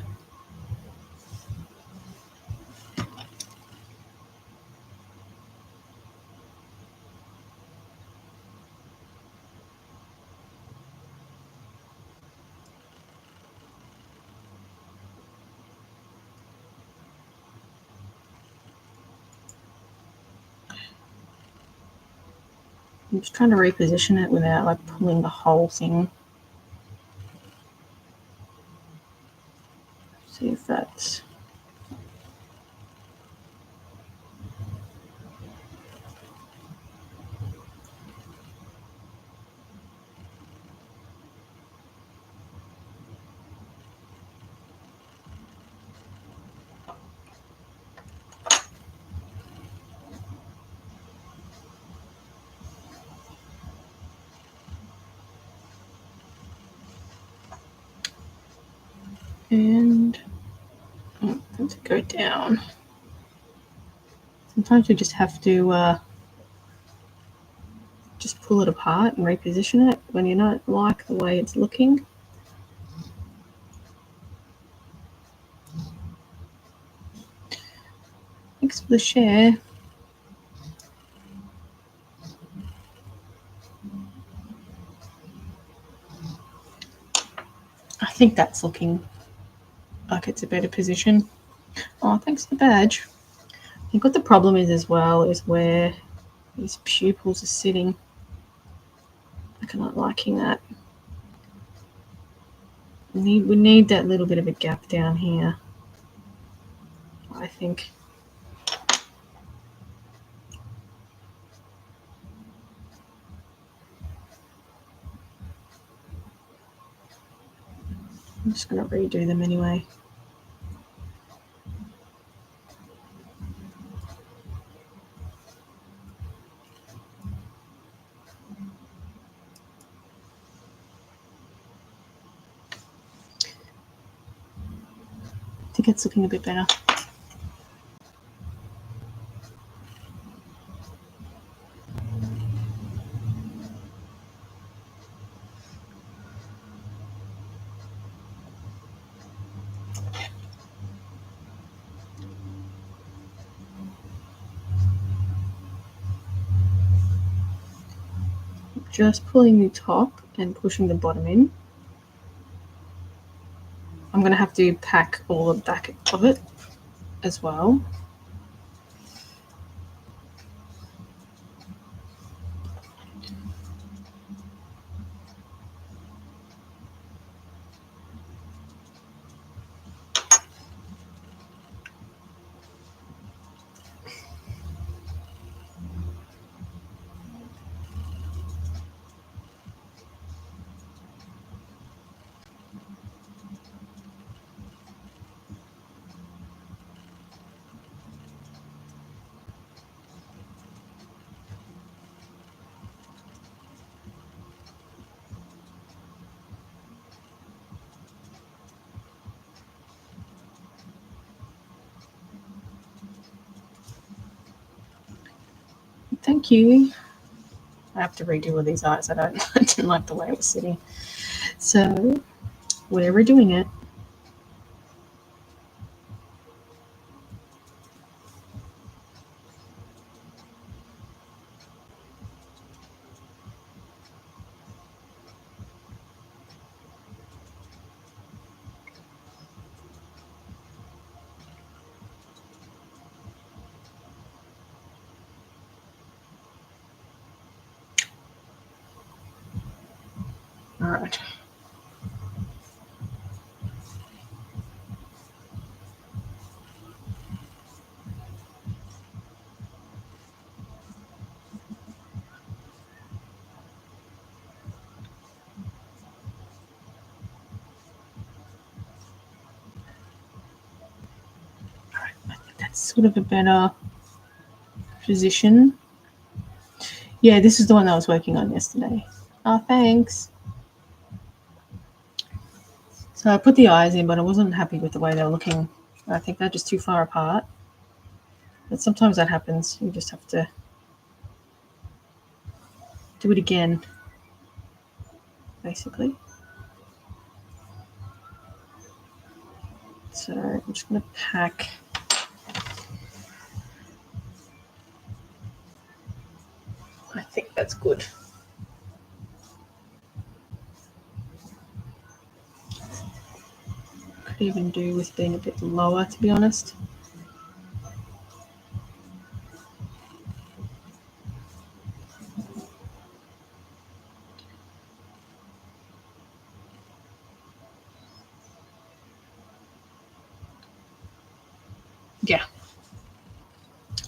I'm just trying to reposition it without like pulling the whole thing. See if that's... And to go down. Sometimes you just have to just pull it apart and reposition it when you don't like the way it's looking. Thanks for the share. I think that's looking like it's a better position. Oh, thanks for the badge. I think what the problem is as well is where these pupils are sitting. I'm not liking that. We need that little bit of a gap down here, I think. I'm just going to redo them anyway. think it's looking a bit better. Just pulling the top and pushing the bottom in. I'm going to have to pack all the back of it as well. Thank you. I have to redo all these eyes. I didn't like the way it was sitting. So, where we're doing it. All right. I think that's sort of a better position. Yeah, this is the one I was working on yesterday. Oh, thanks. So I put the eyes in, but I wasn't happy with the way they were looking. I think they're just too far apart. But sometimes that happens. You just have to do it again, basically. So I'm just going to pack. I think that's good. Could even do with being a bit lower, to be honest. Yeah.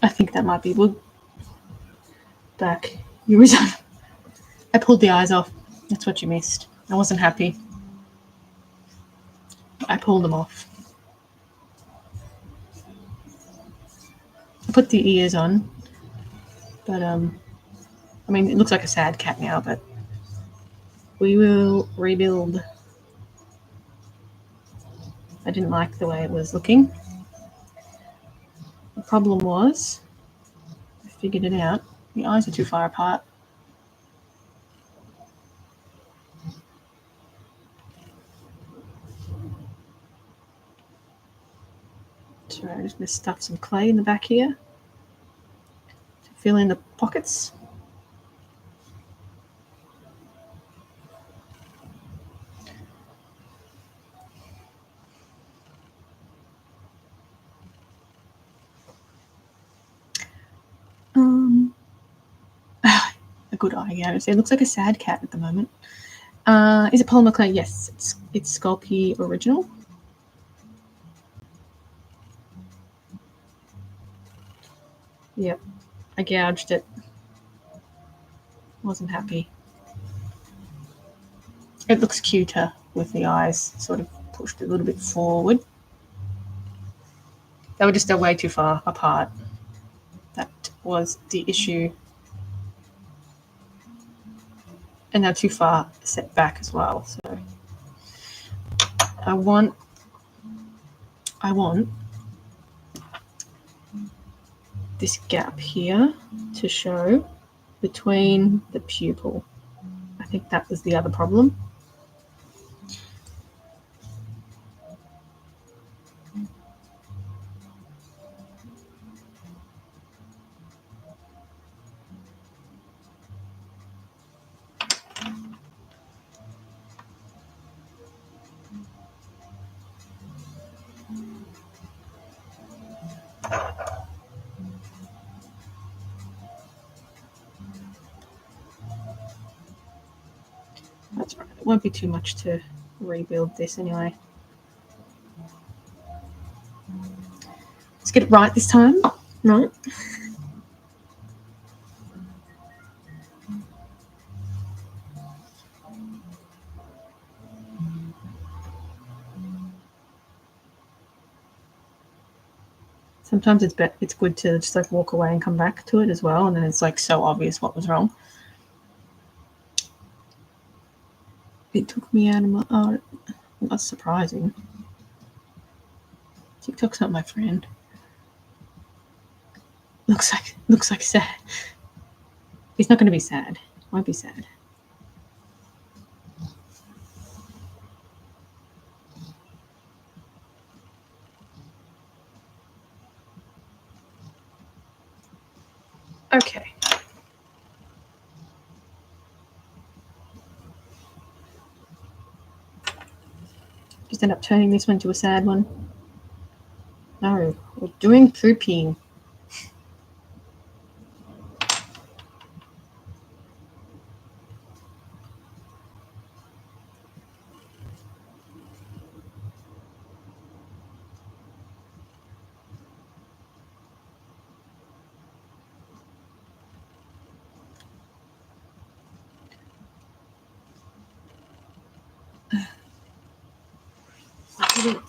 I think that might be good. Back. You resign. I pulled the eyes off. That's what you missed. I wasn't happy. I pulled them off. I put the ears on. But, I mean, it looks like a sad cat now, but we will rebuild. I didn't like the way it was looking. The problem was, I figured it out. The eyes are too far apart. So I'm just going to stuff some clay in the back here to fill in the pockets. A good eye, yeah. It looks like a sad cat at the moment. Is it polymer clay? Yes, it's Sculpting original. Yep, I gouged it. Wasn't happy. It looks cuter with the eyes sort of pushed a little bit forward. They were just way too far apart. That was the issue. And they're too far set back as well. So I want I want this gap here to show between the pupil. I think that was the other problem. That's right. It won't be too much to rebuild this anyway. Let's get it right this time. No. Sometimes it's good to just like walk away and come back to it as well, and then it's like so obvious what was wrong. It took me out of my art. That's surprising. TikTok's not my friend. Looks like sad. He's not going to be sad. Won't be sad. Okay. Just end up turning this one to a sad one. No, we're doing pooping.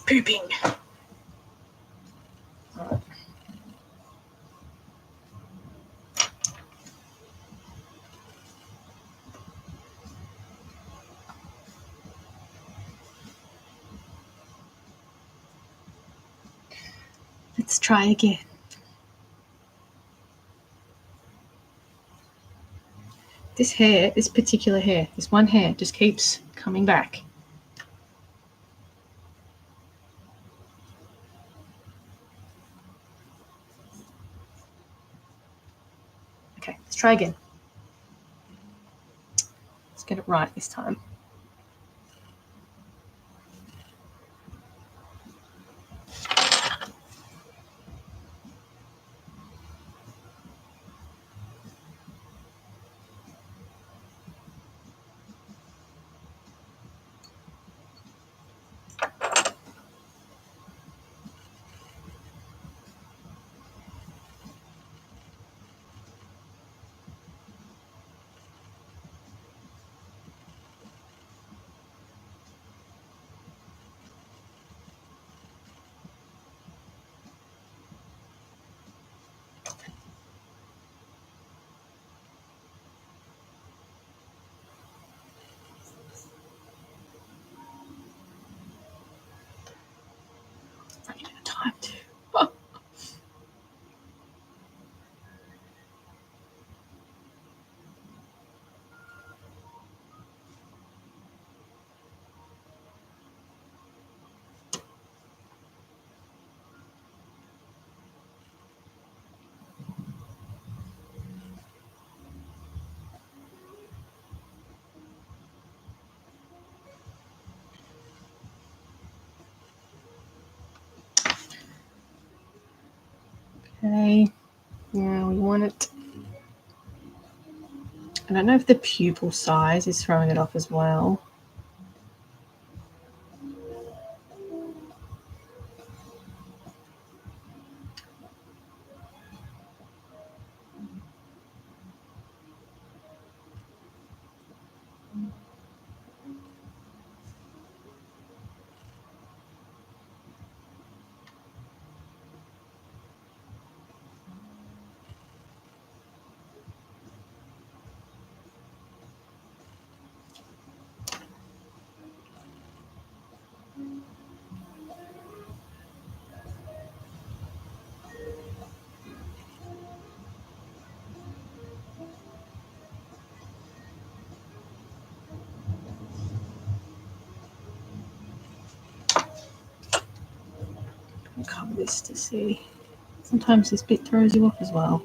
Pooping. Right. Let's try again. This hair, this particular hair, this one hair just keeps coming back. Okay, let's try again. Let's get it right this time. Running out of time too. Okay, now we want it. I don't know if the pupil size is throwing it off as well. cover this to see. Sometimes this bit throws you off as well.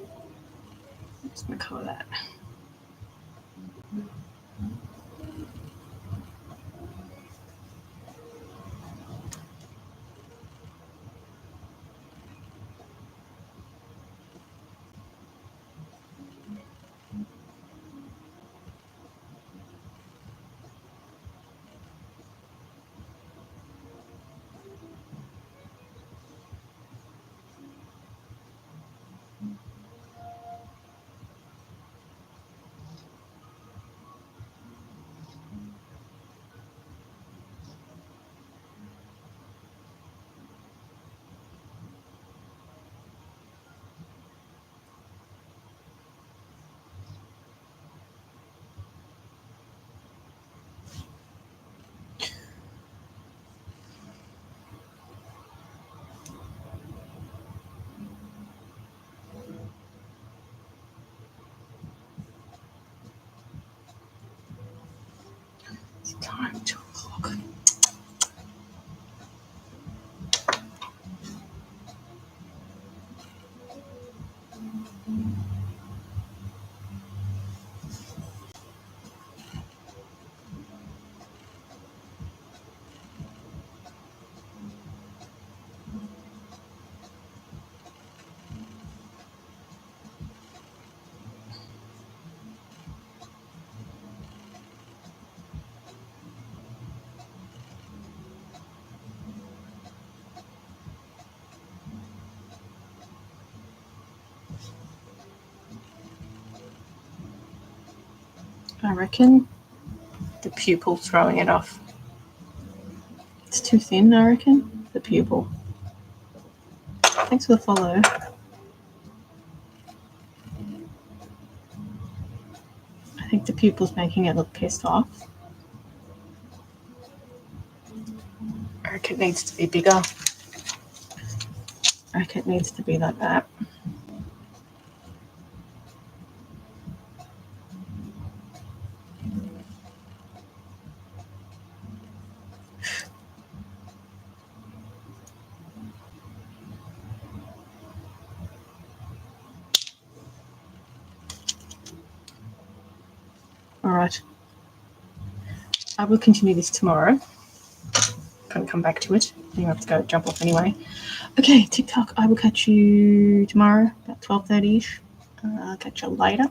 I'm just going to cover that. It's time to look. I reckon the pupil throwing it off. It's too thin, I reckon, the pupil. Thanks for the follow. I think the pupil's making it look pissed off. I reckon it needs to be bigger. I reckon it needs to be like that. All right. I will continue this tomorrow. Can't come back to it. You have to go jump off anyway. Okay, TikTok. I will catch you tomorrow about 12:30ish. I'll catch you later.